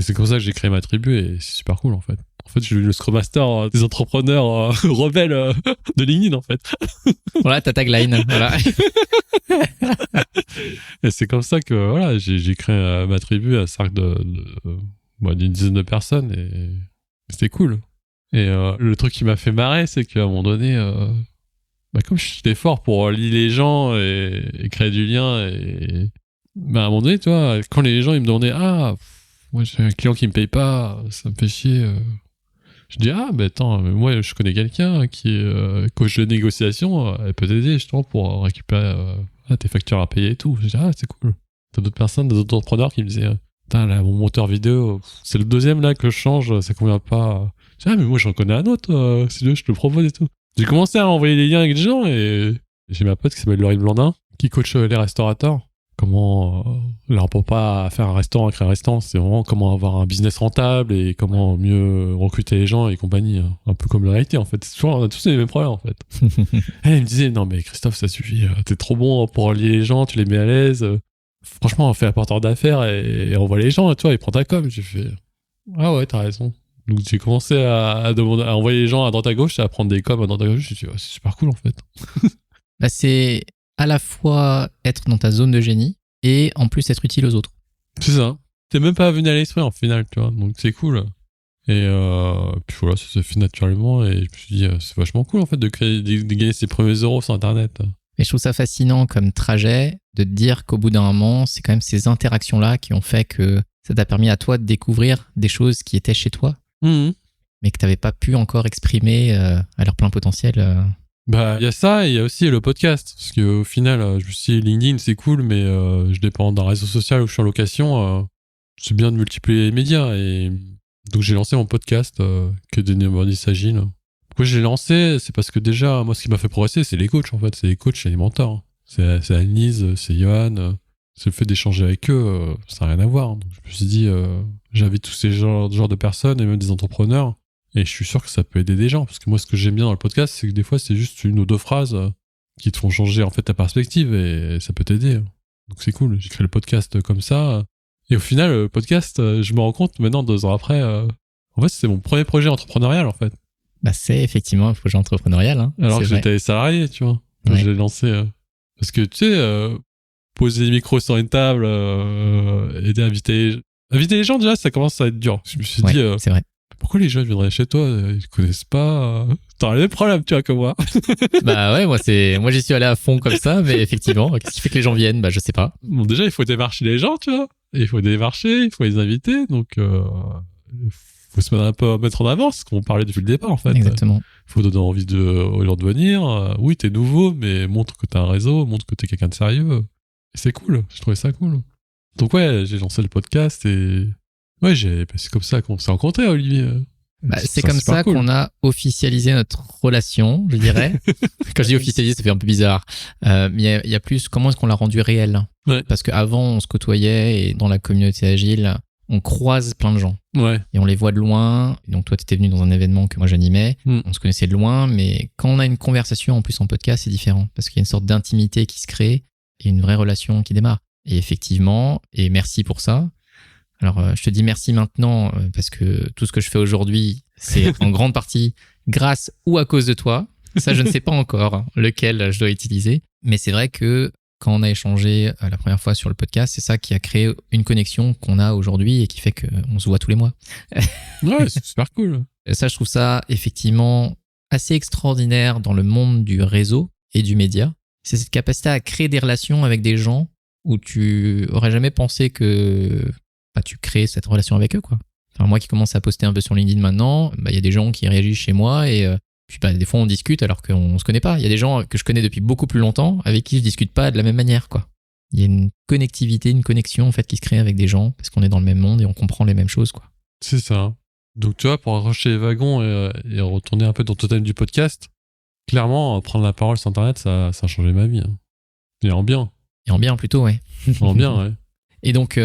c'est comme ça que j'ai créé ma tribu et c'est super cool, en fait. En fait, je suis le Scrum Master des entrepreneurs rebelles de LinkedIn, en fait. Voilà ta tagline. Voilà. Et c'est comme ça que voilà, j'ai créé ma tribu à cercle d'une dizaine de personnes et c'était cool. Et le truc qui m'a fait marrer, c'est qu'à un moment donné, comme j'étais fort pour lier les gens et créer du lien, et à un moment donné, tu vois, quand les gens ils me demandaient moi j'ai un client qui me paye pas, ça me fait chier. Je dis attends, mais moi je connais quelqu'un qui est coach de négociation, elle peut t'aider justement pour récupérer tes factures à payer et tout. Je dis c'est cool. T'as d'autres personnes, des autres entrepreneurs qui me disaient putain là mon monteur vidéo, c'est le deuxième là que je change, ça convient pas. Je dis mais moi j'en connais un autre, si tu veux je te le propose et tout. J'ai commencé à envoyer des liens avec des gens et j'ai ma pote qui s'appelle Laurine Blandin qui coach les restaurateurs. Comment leur pour pas faire un restaurant, créer un restaurant, c'est vraiment comment avoir un business rentable et comment mieux recruter les gens et compagnie. Un peu comme la réalité, en fait. C'est toujours, on a tous les mêmes problèmes, en fait. Elle me disait, non, mais Christophe, ça suffit. T'es trop bon pour lier les gens, tu les mets à l'aise. Franchement, on fait apporteur d'affaires et on voit les gens, tu vois, ils prennent ta com. J'ai fait, ouais, t'as raison. Donc, j'ai commencé à envoyer les gens à droite à gauche, à prendre des coms à droite à gauche. J'ai dit, c'est super cool, en fait. C'est à la fois être dans ta zone de génie et en plus être utile aux autres. C'est ça. T'es même pas venu à l'esprit en final, tu vois. Donc c'est cool. Et puis voilà, ça s'est fait naturellement et je me suis dit, c'est vachement cool en fait de gagner ses premiers euros sur Internet. Et je trouve ça fascinant comme trajet de te dire qu'au bout d'un moment, c'est quand même ces interactions-là qui ont fait que ça t'a permis à toi de découvrir des choses qui étaient chez toi, mais que t'avais pas pu encore exprimer à leur plein potentiel. Il y a ça et il y a aussi le podcast. Parce qu'au final, je me suis dit, LinkedIn, c'est cool, mais je dépends d'un réseau social où je suis en location. C'est bien de multiplier les médias. Et donc, j'ai lancé mon podcast, Que des néo-modistes agiles. Pourquoi j'ai lancé ? C'est parce que déjà, moi, ce qui m'a fait progresser, c'est les coachs, en fait. C'est les coachs et les mentors. C'est Annelise, c'est Johan. C'est le fait d'échanger avec eux, ça n'a rien à voir. Donc, je me suis dit, j'invite tous ces genres de personnes et même des entrepreneurs. Et je suis sûr que ça peut aider des gens. Parce que moi, ce que j'aime bien dans le podcast, c'est que des fois, c'est juste une ou deux phrases qui te font changer en fait ta perspective et ça peut t'aider. Donc c'est cool. J'ai créé le podcast comme ça. Et au final, le podcast, je me rends compte maintenant, 2 ans après, en fait, c'est mon premier projet entrepreneurial en fait. C'est effectivement un projet entrepreneurial. Hein. Alors que j'étais salarié, tu vois. Quand je l'ai lancé. Parce que tu sais, poser des micros sur une table, aider à inviter les gens, déjà, ça commence à être dur. Je me suis dit, c'est vrai. Pourquoi les gens viendraient chez toi, ils connaissent pas, t'auras les mêmes problèmes, tu vois, que moi. Moi j'y suis allé à fond comme ça, mais effectivement, qu'est-ce qui fait que les gens viennent ? Je sais pas. Bon, déjà, il faut démarcher les gens, tu vois. Et il faut démarcher, il faut les inviter, donc il faut se mettre en avant, ce qu'on parlait depuis le départ, en fait. Exactement. Il faut donner envie aux gens de venir. Oui, t'es nouveau, mais montre que t'as un réseau, montre que t'es quelqu'un de sérieux. C'est cool, je trouvais ça cool. Donc ouais, j'ai lancé le podcast et ouais, c'est comme ça qu'on s'est rencontrés, Olivier. C'est comme ça cool. qu'on a officialisé notre relation, je dirais. Quand je dis officialisé, ça fait un peu bizarre. Mais il y a plus, comment est-ce qu'on l'a rendu réel? Ouais. Parce qu'avant, on se côtoyait et dans la communauté agile, on croise plein de gens. Ouais. Et on les voit de loin. Donc toi, tu étais venu dans un événement que moi j'animais. On se connaissait de loin, mais quand on a une conversation en plus en podcast, c'est différent. Parce qu'il y a une sorte d'intimité qui se crée et une vraie relation qui démarre. Et effectivement, et merci pour ça. Alors, je te dis merci maintenant parce que tout ce que je fais aujourd'hui, c'est en grande partie grâce ou à cause de toi. Ça, je ne sais pas encore lequel je dois utiliser. Mais c'est vrai que quand on a échangé la première fois sur le podcast, c'est ça qui a créé une connexion qu'on a aujourd'hui et qui fait qu'on se voit tous les mois. Ouais, c'est super cool. Et ça, je trouve ça effectivement assez extraordinaire dans le monde du réseau et du média. C'est cette capacité à créer des relations avec des gens où tu aurais jamais pensé que tu crées cette relation avec eux, quoi. Enfin, moi qui commence à poster un peu sur LinkedIn maintenant, il y a des gens qui réagissent chez moi et puis des fois on discute alors qu'on se connaît pas. Il y a des gens que je connais depuis beaucoup plus longtemps avec qui je discute pas de la même manière, quoi. Il y a une connectivité, une connexion en fait qui se crée avec des gens parce qu'on est dans le même monde et on comprend les mêmes choses, quoi. C'est ça. Donc tu vois, pour accrocher les wagons et retourner un peu dans le thème du podcast, clairement, prendre la parole sur Internet, ça a changé ma vie. Hein. Et en bien. Et en bien plutôt, ouais. En bien, ouais. Et donc,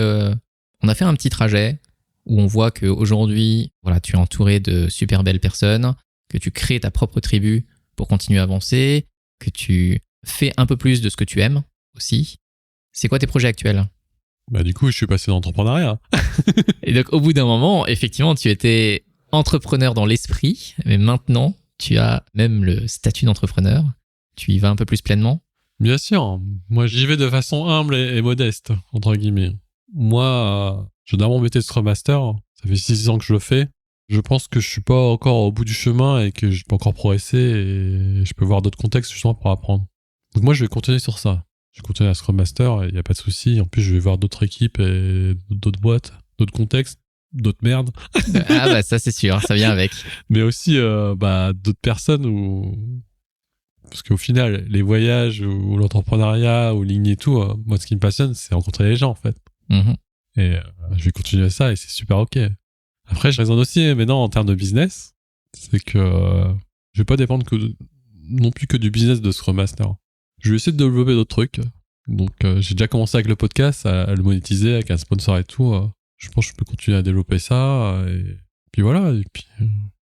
on a fait un petit trajet où on voit qu'aujourd'hui, voilà, tu es entouré de super belles personnes, que tu crées ta propre tribu pour continuer à avancer, que tu fais un peu plus de ce que tu aimes aussi. C'est quoi tes projets actuels? Du coup, je suis passé dans l'entrepreneuriat. Et donc, au bout d'un moment, effectivement, tu étais entrepreneur dans l'esprit, mais maintenant, tu as même le statut d'entrepreneur. Tu y vas un peu plus pleinement? Bien sûr. Moi, j'y vais de façon humble et modeste, entre guillemets. Moi, je dois mon métier de Scrum Master. Ça fait 6 ans que je le fais. Je pense que je suis pas encore au bout du chemin et que je peux encore progresser et je peux voir d'autres contextes justement pour apprendre. Donc moi, je vais continuer sur ça. Je vais continuer à Scrum Master et il n'y a pas de souci. En plus, je vais voir d'autres équipes et d'autres boîtes, d'autres contextes, d'autres merdes. Ah ça c'est sûr, ça vient avec. Mais aussi d'autres personnes où... Parce qu'au final, les voyages ou l'entrepreneuriat ou ligne et tout, moi, ce qui me passionne, c'est rencontrer les gens, en fait. Mm-hmm. Et je vais continuer ça et c'est super OK. Après, je raisonne aussi maintenant en termes de business. C'est que je vais pas dépendre non plus que du business de Scrum Master. Je vais essayer de développer d'autres trucs. Donc, j'ai déjà commencé avec le podcast à le monétiser avec un sponsor et tout. Je pense que je peux continuer à développer ça. Et puis voilà. Et puis,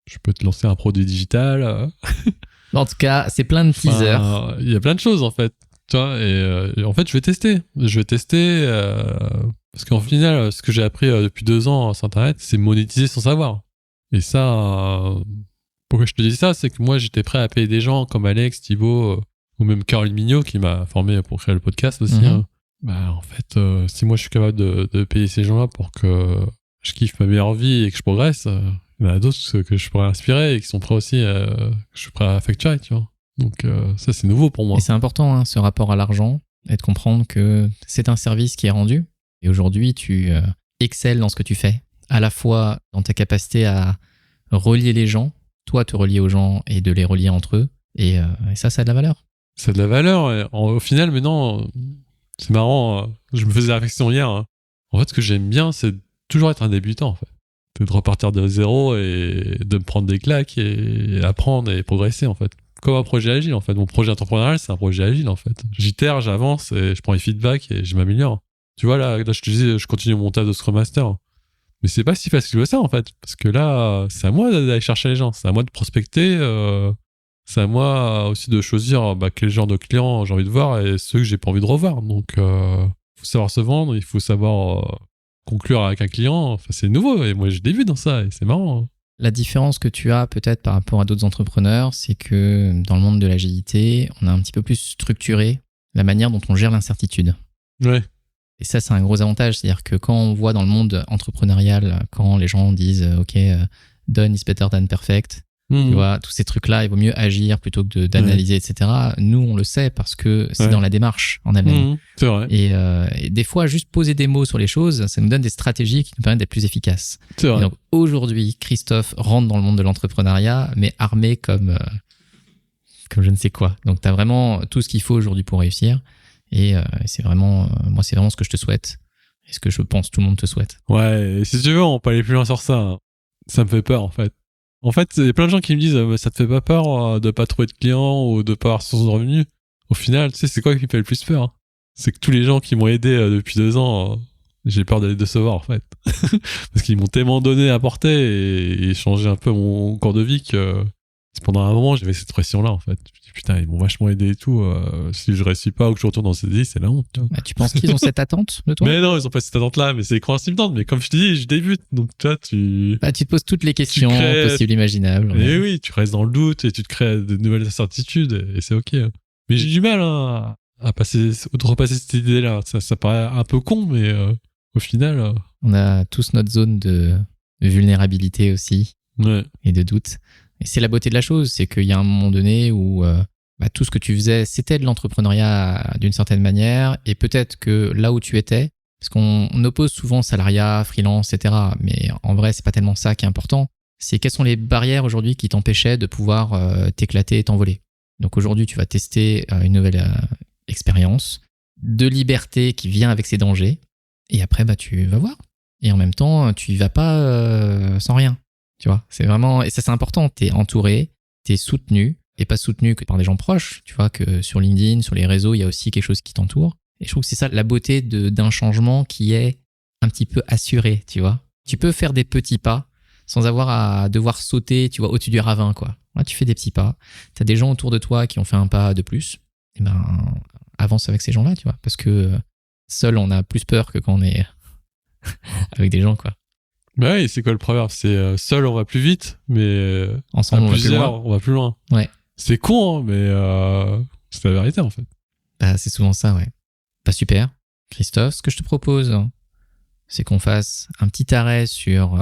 je peux te lancer un produit digital. En tout cas, c'est plein de teasers. Il y a plein de choses en fait. Tu vois, et en fait, je vais tester. Parce qu'en final, ce que j'ai appris depuis 2 ans sur Internet, c'est monétiser son savoir. Et ça, pourquoi je te dis ça, c'est que moi, j'étais prêt à payer des gens comme Alex, Thibaut, ou même Caroline Mignot, qui m'a formé pour créer le podcast aussi. Mm-hmm. En fait, si moi, je suis capable de payer ces gens-là pour que je kiffe ma meilleure vie et que je progresse, il y en a d'autres que je pourrais inspirer et qui sont prêts aussi, que je suis prêt à facturer, tu vois. Donc ça, c'est nouveau pour moi. Et c'est important, hein, ce rapport à l'argent, et de comprendre que c'est un service qui est rendu. Et aujourd'hui, tu excelles dans ce que tu fais, à la fois dans ta capacité à relier les gens, toi te relier aux gens et de les relier entre eux. Et ça a de la valeur. Ça a de la valeur. Et au final, maintenant, c'est marrant. Je me faisais la réflexion hier. Hein. En fait, ce que j'aime bien, c'est toujours être un débutant, en fait. C'est de repartir de zéro et de me prendre des claques et apprendre et progresser, en fait. Comme un projet agile, en fait. Mon projet entrepreneurial, c'est un projet agile, en fait. J'itère, j'avance et je prends les feedbacks et je m'améliore. Tu vois, là, je te disais, je continue mon tas de Scrum Master. Mais c'est pas si facile que ça, en fait. Parce que là, c'est à moi d'aller chercher les gens. C'est à moi de prospecter. C'est à moi aussi de choisir quel genre de clients j'ai envie de voir et ceux que j'ai pas envie de revoir. Donc, il faut savoir se vendre, il faut savoir conclure avec un client. Enfin, c'est nouveau et moi, j'ai débute dans ça et c'est marrant. Hein. La différence que tu as peut-être par rapport à d'autres entrepreneurs, c'est que dans le monde de l'agilité, on a un petit peu plus structuré la manière dont on gère l'incertitude. Ouais. Et ça, c'est un gros avantage. C'est-à-dire que quand on voit dans le monde entrepreneurial, quand les gens disent « Ok, done is better than perfect », tu vois, tous ces trucs-là, il vaut mieux agir plutôt que d'analyser, etc. Nous, on le sait parce que c'est dans la démarche en elle-même. C'est vrai. Et des fois, juste poser des mots sur les choses, ça nous donne des stratégies qui nous permettent d'être plus efficaces. C'est vrai. Et donc aujourd'hui, Christophe rentre dans le monde de l'entrepreneuriat, mais armé comme je ne sais quoi. Donc tu as vraiment tout ce qu'il faut aujourd'hui pour réussir. Et c'est vraiment, moi, c'est vraiment ce que je te souhaite. Et ce que je pense tout le monde te souhaite. Ouais, et si tu veux, on peut aller plus loin sur ça. Hein. Ça me fait peur, en fait. En fait, il y a plein de gens qui me disent ça te fait pas peur de pas trouver de clients ou de pas avoir source de revenus. Au final, tu sais, c'est quoi qui me fait le plus peur? C'est que tous les gens qui m'ont aidé depuis 2 ans, j'ai peur de les décevoir, en fait. Parce qu'ils m'ont tellement donné, apporté et changé un peu mon cours de vie que pendant un moment, j'avais cette pression-là, en fait. Je me dis, putain, ils m'ont vachement aidé et tout. Si je réussis pas ou que je retourne dans CDI, c'est la honte. Tu vois. Bah, tu penses qu'ils ont cette attente de toi? Mais non, ils ont pas cette attente-là, mais c'est croissant. Mais comme je te dis, je débute. Donc, toi, tu te poses toutes les questions possibles, imaginables. Et oui, tu restes dans le doute et tu te crées de nouvelles incertitudes et c'est ok. Mais j'ai du mal à repasser cette idée-là. Ça paraît un peu con, mais au final... On a tous notre zone de vulnérabilité aussi et de doute. Et c'est la beauté de la chose, c'est qu'il y a un moment donné où tout ce que tu faisais, c'était de l'entrepreneuriat d'une certaine manière, et peut-être que là où tu étais, parce qu'on oppose souvent salariat, freelance, etc., mais en vrai, c'est pas tellement ça qui est important, c'est quelles sont les barrières aujourd'hui qui t'empêchaient de pouvoir t'éclater et t'envoler. Donc aujourd'hui, tu vas tester une nouvelle expérience de liberté qui vient avec ses dangers, et après, tu vas voir. Et en même temps, tu y vas pas sans rien. Tu vois, c'est vraiment, et ça c'est important, t'es entouré, t'es soutenu, et pas soutenu que par des gens proches, tu vois, que sur LinkedIn, sur les réseaux, il y a aussi quelque chose qui t'entoure. Et je trouve que c'est ça la beauté d'un changement qui est un petit peu assuré, tu vois. Tu peux faire des petits pas sans avoir à devoir sauter, tu vois, au-dessus du ravin, quoi. Là, tu fais des petits pas, t'as des gens autour de toi qui ont fait un pas de plus, et avance avec ces gens-là, tu vois, parce que seul, on a plus peur que quand on est avec des gens, quoi. Bah oui, c'est quoi le proverbe? C'est seul on va plus vite, mais ensemble on va plus loin. Ouais. C'est con, hein, mais c'est la vérité en fait. Bah, c'est souvent ça, ouais. Bah super. Christophe, ce que je te propose, c'est qu'on fasse un petit arrêt sur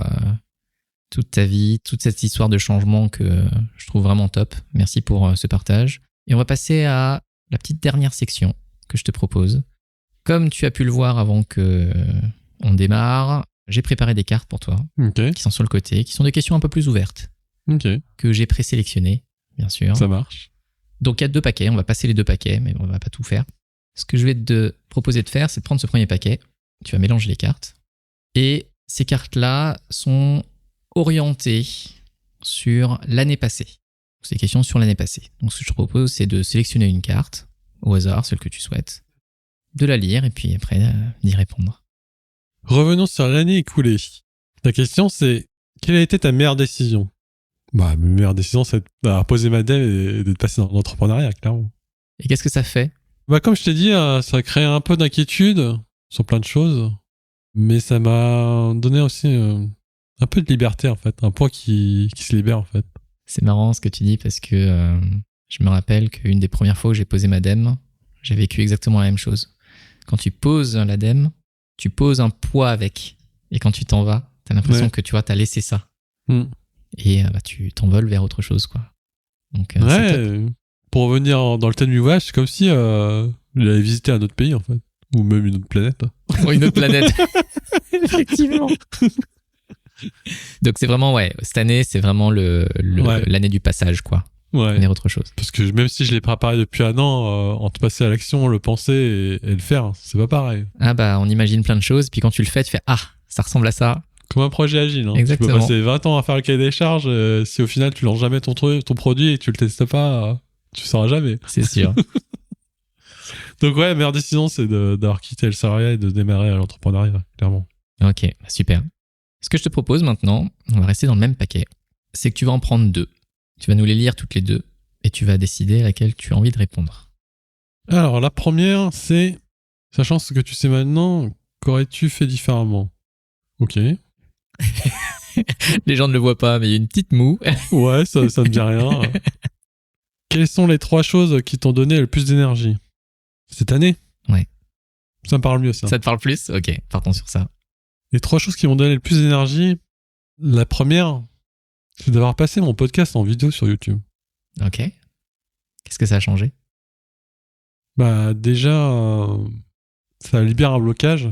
toute ta vie, toute cette histoire de changement que je trouve vraiment top. Merci pour ce partage. Et on va passer à la petite dernière section que je te propose. Comme tu as pu le voir avant que on démarre, j'ai préparé des cartes pour toi, qui sont sur le côté, qui sont des questions un peu plus ouvertes, que j'ai présélectionnées, bien sûr. Ça marche. Donc il y a 2 paquets, on va passer les 2 paquets, mais on va pas tout faire. Ce que je vais te proposer de faire, c'est de prendre ce premier paquet, tu vas mélanger les cartes, et ces cartes-là sont orientées sur l'année passée. C'est des questions sur l'année passée. Donc ce que je te propose, c'est de sélectionner une carte, au hasard, celle que tu souhaites, de la lire, et puis après d'y répondre. Revenons sur l'année écoulée. Ta question, c'est quelle a été ta meilleure décision? Bah, ma meilleure décision, c'est d'avoir posé ma dème et d'être passé dans l'entrepreneuriat, clairement. Et qu'est-ce que ça fait? Bah, comme je t'ai dit, ça a créé un peu d'inquiétude sur plein de choses, mais ça m'a donné aussi un peu de liberté, en fait. Un poids qui se libère, en fait. C'est marrant ce que tu dis parce que je me rappelle qu'une des premières fois où j'ai posé ma dème, j'ai vécu exactement la même chose. Quand tu poses la dème, tu poses un poids avec. Et quand tu t'en vas, t'as l'impression que tu vois, t'as laissé ça. Et tu t'envoles vers autre chose, quoi. Donc, pour revenir dans le thème du voyage, c'est comme si j'allais visiter un autre pays, en fait. Ou même une autre planète. Ou une autre planète. Effectivement. Donc c'est vraiment, cette année, c'est vraiment l'année du passage, quoi. Ouais. Autre chose. Parce que même si je l'ai préparé depuis un an, entre passer à l'action, le penser et le faire, c'est pas pareil. Ah bah, on imagine plein de choses, puis quand tu le fais, tu fais « Ah, ça ressemble à ça ». Comme un projet agile. Hein. Exactement. Tu peux passer 20 ans à faire le cahier des charges, si au final tu lances jamais ton produit et que tu le testes pas, tu sauras jamais. C'est sûr. Donc la meilleure décision, c'est d'avoir quitté le salariat et de démarrer à l'entrepreneuriat, clairement. Ok, super. Ce que je te propose maintenant, on va rester dans le même paquet, c'est que tu vas en prendre 2. Tu vas nous les lire toutes les 2 et tu vas décider à laquelle tu as envie de répondre. Alors, la première, c'est sachant ce que tu sais maintenant, qu'aurais-tu fait différemment? Ok. Les gens ne le voient pas, mais il y a une petite moue. Ouais, ça me dit rien. Quelles sont les 3 choses qui t'ont donné le plus d'énergie cette année? Ouais. Ça me parle mieux, ça. Ça te parle plus? Ok, partons sur ça. Les 3 choses qui m'ont donné le plus d'énergie, la première, c'est d'avoir passé mon podcast en vidéo sur YouTube. Ok. Qu'est-ce que ça a changé? Bah déjà, ça libère un blocage.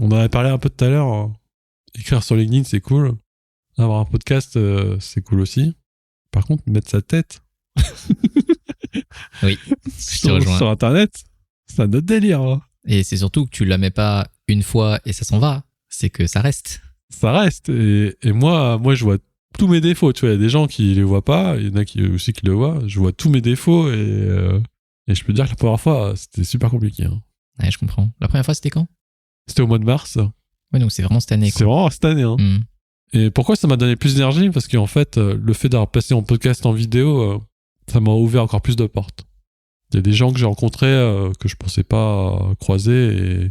On en avait parlé un peu tout à l'heure. Écrire sur LinkedIn, c'est cool. Avoir un podcast, c'est cool aussi. Par contre, mettre sa tête oui, je te rejoins. Sur Internet, C'est un autre délire. Hein. Et c'est surtout que tu la mets pas une fois et ça s'en va. C'est que ça reste. Ça reste. Et moi, je vois tous mes défauts. Tu vois, il y a des gens qui les voient pas. Il y en a qui aussi qui le voient. Je vois tous mes défauts et je peux te dire que la première fois, c'était super compliqué. Hein. Ouais, je comprends. La première fois, c'était quand? C'était au mois de mars. Ouais, donc c'est vraiment cette année. C'est vraiment cette année. Hein. Et pourquoi ça m'a donné plus d'énergie? Parce qu'en fait, le fait d'avoir passé mon podcast en vidéo, ça m'a ouvert encore plus de portes. Il y a des gens que j'ai rencontrés que je pensais pas croiser et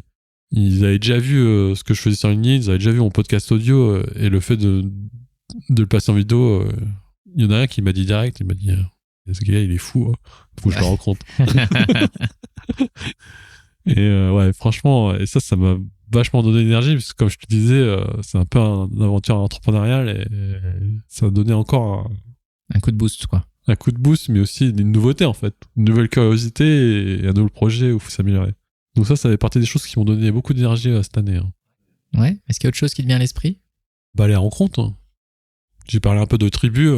ils avaient déjà vu ce que je faisais sur LinkedIn, ils avaient déjà vu mon podcast audio et le fait de le passer en vidéo, il y en a un qui m'a dit direct, il m'a dit ce gars il est fou, faut que je le rencontre. Et ouais, franchement, et ça m'a vachement donné d'énergie parce que comme je te disais, c'est un peu une aventure entrepreneuriale et ça a donné encore un coup de boost, quoi. Un coup de boost, mais aussi une nouveauté en fait, une nouvelle curiosité et un nouveau projet où il faut s'améliorer. Donc ça fait partie des choses qui m'ont donné beaucoup d'énergie cette année. Hein. Ouais, est-ce qu'il y a autre chose qui te vient à l'esprit? Bah les rencontres. Hein. J'ai parlé un peu de tribu.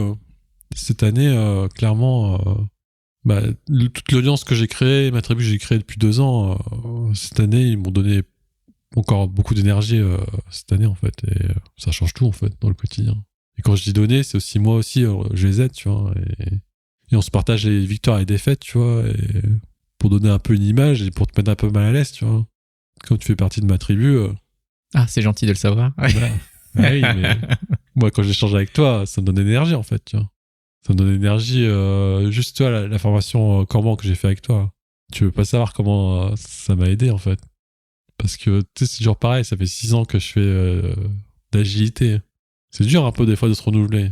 Cette année, clairement, toute l'audience que j'ai créée, ma tribu que j'ai créée depuis 2 ans, cette année, ils m'ont donné encore beaucoup d'énergie cette année en fait. Et ça change tout en fait dans le quotidien. Et quand je dis donner, c'est aussi moi aussi, je les aide, tu vois. Et on se partage les victoires et les défaites, tu vois. Et pour donner un peu une image et pour te mettre un peu mal à l'aise, tu vois. Comme tu fais partie de ma tribu. Ah, c'est gentil de le savoir. Bah, oui, mais moi, quand j'échange avec toi, ça me donne de l'énergie, en fait, tu vois. Ça me donne de l'énergie, juste, tu vois, la formation Kanban que j'ai fait avec toi. Tu veux pas savoir comment ça m'a aidé, en fait. Parce que, tu sais, c'est toujours pareil, ça fait 6 ans que je fais d'agilité. C'est dur un peu des fois de se renouveler.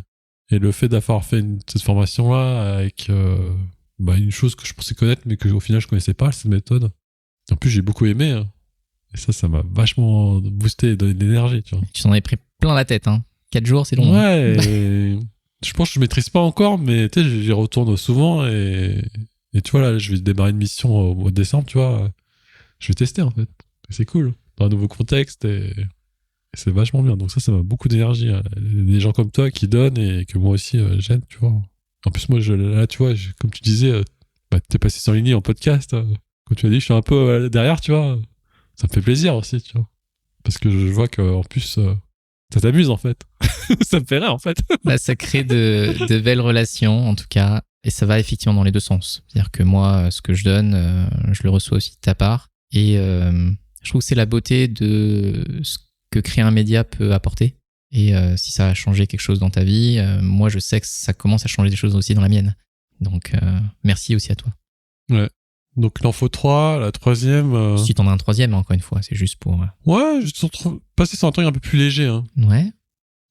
Et le fait d'avoir fait cette formation-là avec une chose que je pensais connaître mais qu'au final je connaissais pas, cette méthode. En plus j'ai beaucoup aimé. Hein. Et ça m'a vachement boosté et donné de l'énergie. Tu vois. Tu t'en avais pris plein la tête. Hein. 4 jours, c'est long. Ouais, je pense que je maîtrise pas encore, mais tu sais, j'y retourne souvent et tu vois là, je vais démarrer une mission au mois de décembre, tu vois. Je vais tester en fait. Et c'est cool. Dans un nouveau contexte et c'est vachement bien. Donc ça m'a beaucoup d'énergie. Hein. Des gens comme toi qui donnent et que moi aussi j'aide, tu vois. En plus, moi, là, tu vois, comme tu disais, t'es passé sur LinkedIn en podcast. Quand tu as dit, je suis un peu derrière, tu vois. Ça me fait plaisir aussi, tu vois. Parce que je vois qu'en plus, ça t'amuse, en fait. Ça me fait rire, en fait. Ça crée de belles relations, en tout cas. Et ça va effectivement dans les deux sens. C'est-à-dire que moi, ce que je donne, je le reçois aussi de ta part. Et je trouve que c'est la beauté de ce que créer un média peut apporter. Et si ça a changé quelque chose dans ta vie, moi je sais que ça commence à changer des choses aussi dans la mienne. Donc merci aussi à toi. Ouais. Donc il en faut 3, la troisième... Si t'en as un troisième, encore une fois, c'est juste pour... Ouais, je passer sur un truc un peu plus léger. Hein. Ouais.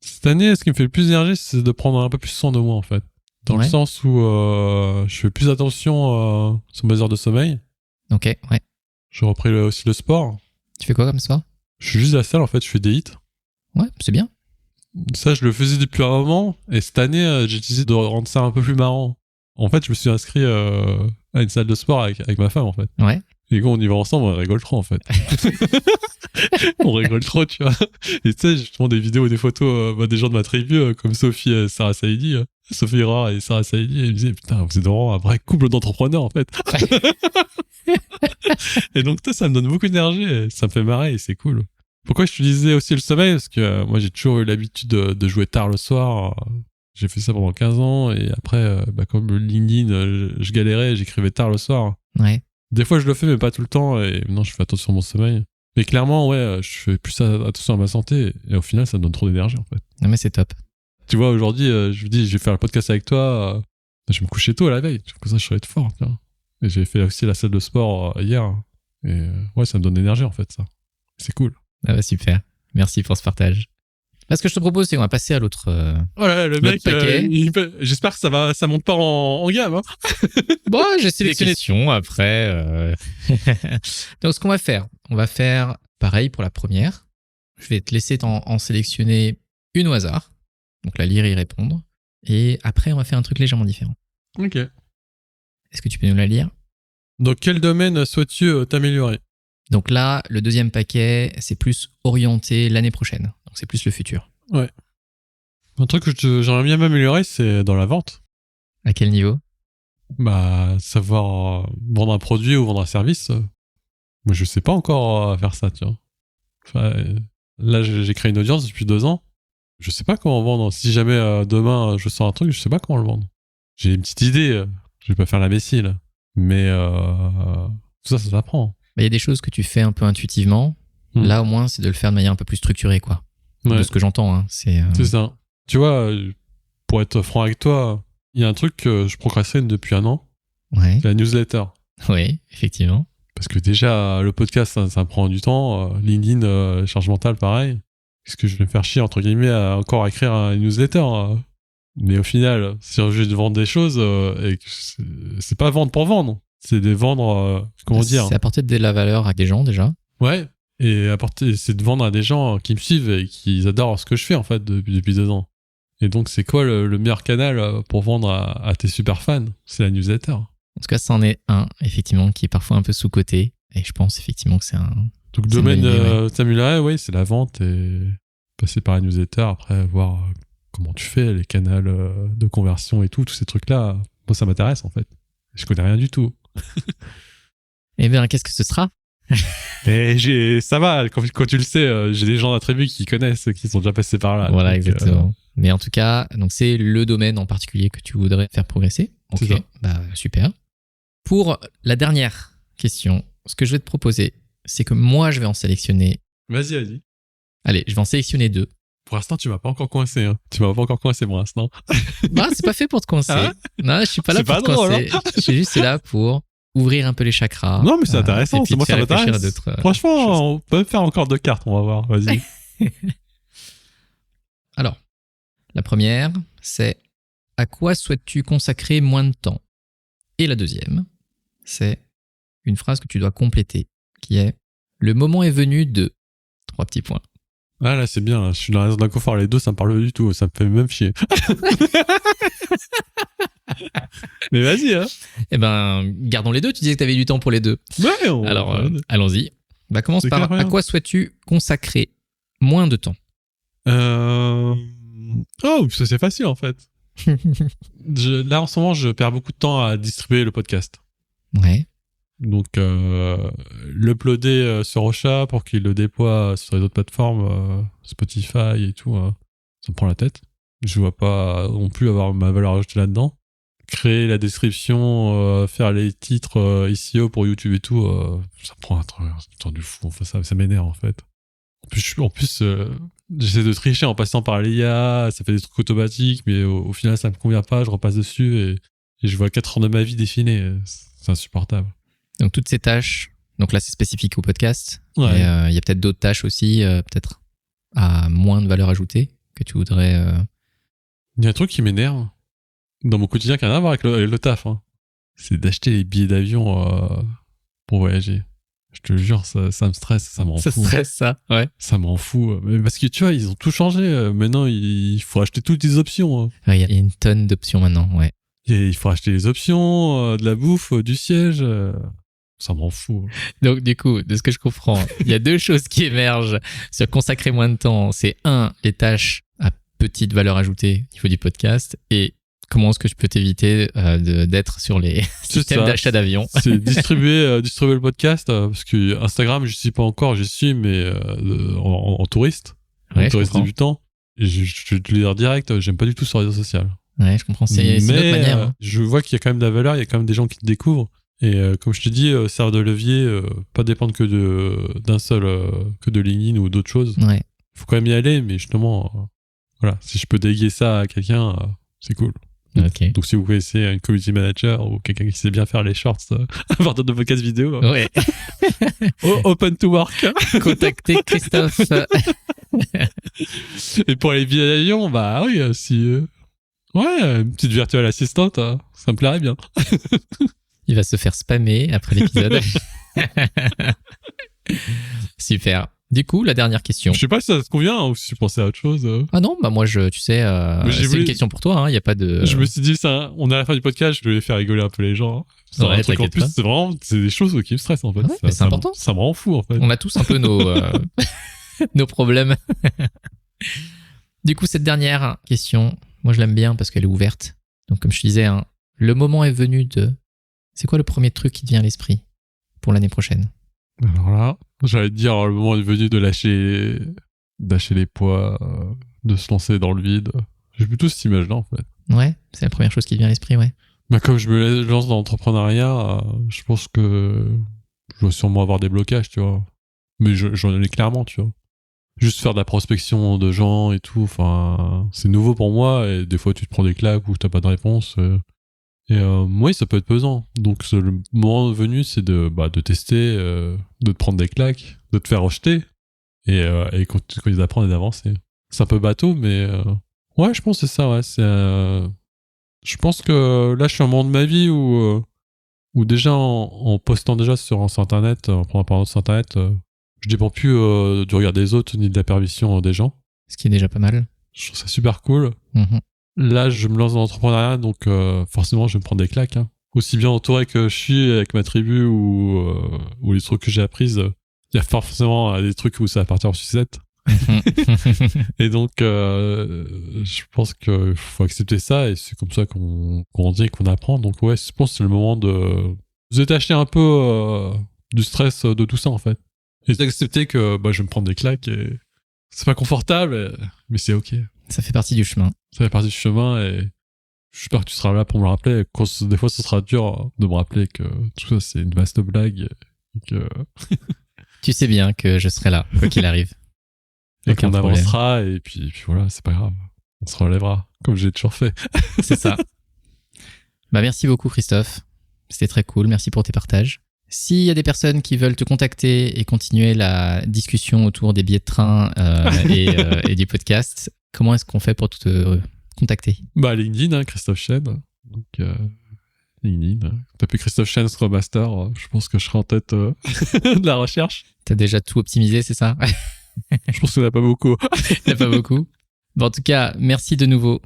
Cette année, ce qui me fait le plus d'énergie, c'est de prendre un peu plus soin de moi en fait. Dans le sens où je fais plus attention sur mes heures de sommeil. Ok, ouais. J'ai repris aussi le sport. Tu fais quoi comme sport? Je suis juste à la salle en fait, je fais des hits. Ouais, c'est bien. Ça, je le faisais depuis un moment. Et cette année, j'ai décidé de rendre ça un peu plus marrant. En fait, je me suis inscrit à une salle de sport avec ma femme, en fait. Ouais. Et quand on y va ensemble, on rigole trop, en fait. On rigole trop, tu vois. Et tu sais, justement, des vidéos et des photos des gens de ma tribu, comme Sophie et Sarah Saïdi. Sophie Rare et Sarah Saïdi. Et ils me disaient, putain, vous êtes vraiment un vrai couple d'entrepreneurs, en fait. Et donc, ça me donne beaucoup d'énergie. Et ça me fait marrer et c'est cool. Pourquoi je te disais aussi le sommeil? Parce que moi, j'ai toujours eu l'habitude de jouer tard le soir. J'ai fait ça pendant 15 ans. Et après, comme LinkedIn, je galérais, j'écrivais tard le soir. Ouais. Des fois, je le fais, mais pas tout le temps. Et maintenant, je fais attention à mon sommeil. Mais clairement, ouais, je fais plus attention à ma santé. Et au final, ça me donne trop d'énergie, en fait. Non, mais c'est top. Tu vois, aujourd'hui, je me dis, je vais faire le podcast avec toi. Je vais me coucher tôt à la veille. Comme ça, je serai être fort. Tu vois. Et j'ai fait aussi la salle de sport hier. Et ouais, ça me donne d'énergie, en fait, ça. C'est cool. Ah bah super, merci pour ce partage. Là, ce que je te propose, c'est qu'on va passer à l'autre. Voilà, le mec, j'espère que ça monte pas en gamme. Hein. Bon, j'ai sélectionné des questions après. Donc, ce qu'on va faire pareil pour la première. Je vais te laisser en sélectionner une au hasard. Donc, la lire et y répondre. Et après, on va faire un truc légèrement différent. Ok. Est-ce que tu peux nous la lire? Dans quel domaine souhaites-tu t'améliorer? Donc là, le deuxième paquet, c'est plus orienté l'année prochaine. Donc c'est plus le futur. Ouais. Un truc que j'aimerais bien m'améliorer, c'est dans la vente. À quel niveau? Savoir vendre un produit ou vendre un service. Moi, je sais pas encore faire ça, tu vois. Enfin, là, j'ai créé une audience depuis 2 ans. Je sais pas comment vendre. Si jamais demain, je sors un truc, je sais pas comment le vendre. J'ai une petite idée. Je vais pas faire l'imbécile. Mais tout ça s'apprend. Il y a des choses que tu fais un peu intuitivement. Là, au moins, c'est de le faire de manière un peu plus structurée, quoi. Ouais. De ce que j'entends, hein. C'est ça. Tu vois, pour être franc avec toi, il y a un truc que je procrastine depuis 1 an. Ouais. C'est la newsletter. Oui, effectivement. Parce que déjà, le podcast, ça prend du temps. LinkedIn, charge mentale, pareil. Est-ce que je vais me faire chier, entre guillemets, à encore écrire une newsletter Mais au final, si je veux vendre des choses, et c'est pas vendre pour vendre. C'est de vendre, comment dire. C'est apporter de la valeur à des gens, déjà. Ouais. Et c'est de vendre à des gens qui me suivent et qui adorent ce que je fais, en fait, depuis 2 ans. Et donc, c'est quoi le meilleur canal pour vendre à tes super fans? C'est la newsletter. En tout cas, c'en est un, effectivement, qui est parfois un peu sous-coté. Et je pense, effectivement, que c'est un... Donc, le domaine Samuel, oui, c'est la vente et passer par la newsletter, après voir comment tu fais, les canaux de conversion et tous ces trucs-là. Moi, ça m'intéresse, en fait. Je connais rien du tout. Eh bien, qu'est-ce que ce sera? Et ça va, quand tu le sais, j'ai des gens de la tribu qui connaissent, qui sont déjà passés par là. Voilà, donc, exactement. Mais en tout cas, donc c'est le domaine en particulier que tu voudrais faire progresser. Ok, C'est ça. bah super. Pour la dernière question, ce que je vais te proposer, c'est que moi, je vais en sélectionner... Vas-y. Allez, je vais en sélectionner 2. Pour l'instant, tu m'as pas encore coincé. Hein. Tu m'as pas encore coincé pour l'instant. Bah, c'est pas fait pour te coincer. Ah, non, je suis pas là c'est pour pas te drôle, coincer. Je suis juste là pour ouvrir un peu les chakras. Non, mais c'est intéressant. Et puis Moi, te ça faire réfléchir à m'intéresse. d'autres Franchement, choses. on peut faire encore 2 cartes. On va voir. Vas-y. Alors, la première, c'est à quoi souhaites-tu consacrer moins de temps? Et la deuxième, c'est une phrase que tu dois compléter, qui est le moment est venu de... 3 petits points. Ah là, c'est bien. Là. Je suis dans la zone d'inconfort. Les 2, ça me parle pas du tout. Ça me fait même chier. Mais vas-y, hein. Eh ben, gardons les deux. Tu disais que tu avais du temps pour les deux. Ouais, Alors, allons-y. Bah, commence C'est par clair, à quoi souhaites-tu consacrer moins de temps? Oh, ça c'est facile en fait. Là, en ce moment, je perds beaucoup de temps à distribuer le podcast. Ouais. Donc, l'uploader sur Ocha pour qu'il le déploie sur les autres plateformes, Spotify et tout, ça me prend la tête. Je vois pas non plus avoir ma valeur ajoutée là-dedans. Créer la description, faire les titres SEO pour YouTube et tout, ça prend un temps du fou. Enfin, ça m'énerve en fait. En plus, j'essaie de tricher en passant par l'IA, ça fait des trucs automatiques, mais au final, ça me convient pas, je repasse dessus et je vois 4 heures de ma vie défiler. C'est insupportable. Donc, toutes ces tâches, donc là, c'est spécifique au podcast. Ouais. Il y a peut-être d'autres tâches aussi, peut-être à moins de valeur ajoutée, que tu voudrais... Il y a un truc qui m'énerve dans mon quotidien qui n'a rien à voir avec le taf. Hein. C'est d'acheter les billets d'avion pour voyager. Je te jure, ça me stresse, ça m'en fout. Ça stresse, ça, ouais. Ça m'en fout. Mais parce que tu vois, ils ont tout changé. Maintenant, il faut acheter toutes les options. Hein. Ouais, il y a une tonne d'options maintenant, ouais. Et il faut acheter les options, de la bouffe, du siège. Ça m'en fout. Donc, du coup, de ce que je comprends, il y a 2 choses qui émergent sur consacrer moins de temps. C'est 1, les tâches à petite valeur ajoutée au niveau du podcast, et comment est-ce que je peux t'éviter d'être sur les systèmes d'achat d'avion? C'est distribuer le podcast, parce que Instagram, je suis pas encore, j'y suis, mais en touriste, Ouais, en touriste débutant. Et je vais te le dire direct, j'aime pas du tout ce réseau social. Ouais, je comprends. C'est une autre manière. Hein. Je vois qu'il y a quand même de la valeur, il y a quand même des gens qui te découvrent. Et comme je te dis, serve de levier, pas dépendre que d'un seul, que de LinkedIn ou d'autres choses. Ouais. Faut quand même y aller, mais justement, voilà, si je peux déléguer ça à quelqu'un, c'est cool. Ok. Donc si vous connaissez un community manager ou quelqu'un qui sait bien faire les shorts à partir de podcasts vidéo, Ouais. open to work. Contactez Christophe. Et pour les billets d'avion, bah oui, ouais, une petite virtuelle assistante, ça me plairait bien. Il va se faire spammer après l'épisode. Super. Du coup, la dernière question. Je sais pas si ça te convient ou si tu pensais à autre chose. Ah non, bah moi, tu sais, c'est une question pour toi. Il n'y a pas de... Je me suis dit, on est à la fin du podcast, je vais faire rigoler un peu les gens. C'est Ouais, un truc en t'inquiète plus, pas. c'est des choses qui me stressent en fait. Ah ouais, mais c'est important. Ça me rend fou en fait. On a tous un peu nos problèmes. Du coup, cette dernière question, moi je l'aime bien parce qu'elle est ouverte. Donc comme je te disais, le moment est venu de... C'est quoi le premier truc qui te vient à l'esprit pour l'année prochaine? Alors là, j'allais te dire, le moment est venu de lâcher les poids, de se lancer dans le vide. J'ai plutôt cette image-là, en fait. Ouais, c'est la première chose qui vient à l'esprit, ouais. Bah, comme je me lance dans l'entrepreneuriat, je pense que je dois sûrement avoir des blocages, tu vois. Mais j'en ai clairement, tu vois. Juste faire de la prospection de gens et tout, enfin, c'est nouveau pour moi et des fois tu te prends des claques ou t'as pas de réponse. Oui, ça peut être pesant. Donc le moment venu, c'est de tester, de te prendre des claques, de te faire rejeter et quand ils apprennent d'avancer. C'est un peu bateau, mais ouais, je pense que c'est ça, ouais. Je pense que là, je suis à un moment de ma vie où déjà en postant déjà sur internet, en prenant par sur internet, je dépends plus du regard des autres ni de la permission des gens. Ce qui est déjà pas mal. Je trouve ça super cool. Mm-hmm. Là, je me lance dans l'entrepreneuriat, donc forcément, je vais me prendre des claques. Hein. Aussi bien entouré que je suis avec ma tribu ou les trucs que j'ai apprises, il y a forcément des trucs où ça va partir en sucette. Et donc, je pense qu'il faut accepter ça et c'est comme ça qu'on grandit et qu'on apprend. Donc ouais, je pense que c'est le moment de se détacher un peu du stress de tout ça en fait. Et d'accepter que je vais me prendre des claques et c'est pas confortable, mais c'est ok. Ça fait partie du chemin. Ça fait partie du chemin et j'espère que tu seras là pour me le rappeler. Quand des fois, ce sera dur de me rappeler que tout ça, c'est une vaste blague et que... Tu sais bien que je serai là, quoi qu'il arrive. Et qu'on avancera et puis voilà, c'est pas grave. On se relèvera, comme j'ai toujours fait. C'est ça. Merci beaucoup, Christophe. C'était très cool. Merci pour tes partages. S'il y a des personnes qui veulent te contacter et continuer la discussion autour des billets de train et du podcast, comment est-ce qu'on fait pour te contacter ? LinkedIn, hein, Christophe Chen. Donc, LinkedIn. Tapez Christophe Chen Scrum Master, je pense que je serai en tête de la recherche. T'as déjà tout optimisé, c'est ça ? Je pense qu'il n'y en a pas beaucoup. Il n'y en a pas beaucoup. En tout cas, merci de nouveau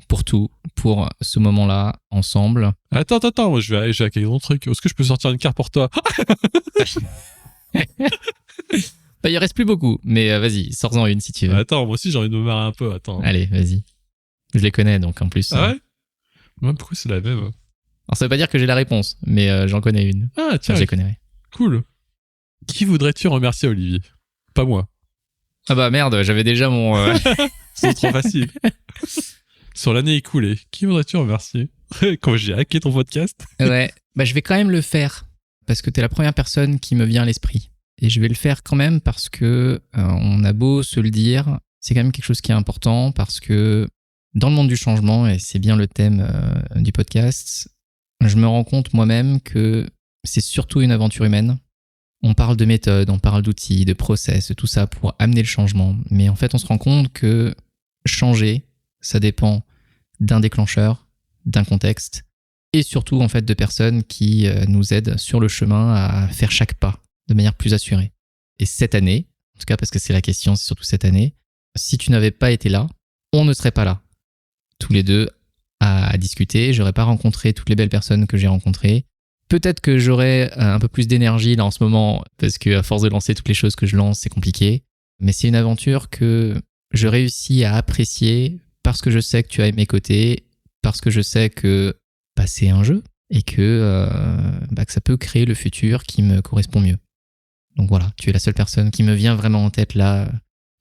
pour tout, pour ce moment-là, ensemble. Attends, moi je vais avec un autre truc. Est-ce que je peux sortir une carte pour toi ? Il reste plus beaucoup, mais vas-y, sors-en une si tu veux. Attends, moi aussi j'ai envie de me marrer un peu, attends. Allez, vas-y. Je les connais donc en plus. Ah ouais ? Ouais, pourquoi c'est la même ? Alors ça veut pas dire que j'ai la réponse, mais j'en connais une. Ah tiens, je les connais, ouais. Cool. Qui voudrais-tu remercier, Olivier ? Pas moi. Ah bah merde, j'avais déjà mon... C'est trop facile. Sur l'année écoulée, qui voudrais-tu remercier ? Quand j'ai hacké ton podcast ? Ouais, je vais quand même le faire, parce que t'es la première personne qui me vient à l'esprit. Et je vais le faire quand même parce que on a beau se le dire, c'est quand même quelque chose qui est important, parce que dans le monde du changement, et c'est bien le thème du podcast, je me rends compte moi-même que c'est surtout une aventure humaine. On parle de méthodes, on parle d'outils, de process, tout ça pour amener le changement. Mais en fait, on se rend compte que changer, ça dépend d'un déclencheur, d'un contexte, et surtout en fait de personnes qui nous aident sur le chemin à faire chaque pas de manière plus assurée. Et cette année, en tout cas parce que c'est la question, c'est surtout cette année, si tu n'avais pas été là, on ne serait pas là. Tous les deux à discuter, j'aurais pas rencontré toutes les belles personnes que j'ai rencontrées. Peut-être que j'aurais un peu plus d'énergie là en ce moment, parce que à force de lancer toutes les choses que je lance, c'est compliqué. Mais c'est une aventure que je réussis à apprécier parce que je sais que tu es à mes côtés, parce que je sais que c'est un jeu et que ça peut créer le futur qui me correspond mieux. Donc voilà, tu es la seule personne qui me vient vraiment en tête là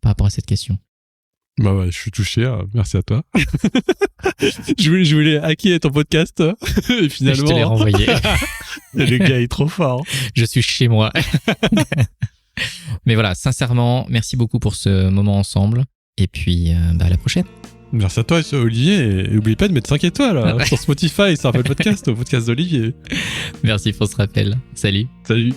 par rapport à cette question. Ouais, je suis touché, merci à toi. je voulais hacker ton podcast et finalement... Je te l'ai renvoyé. Le gars est trop fort. Je suis chez moi. Mais voilà, sincèrement, merci beaucoup pour ce moment ensemble. Et puis, à la prochaine. Merci à toi, Olivier. Et n'oublie pas de mettre 5 étoiles sur Spotify, c'est un peu le podcast d'Olivier. Merci pour ce rappel. Salut. Salut.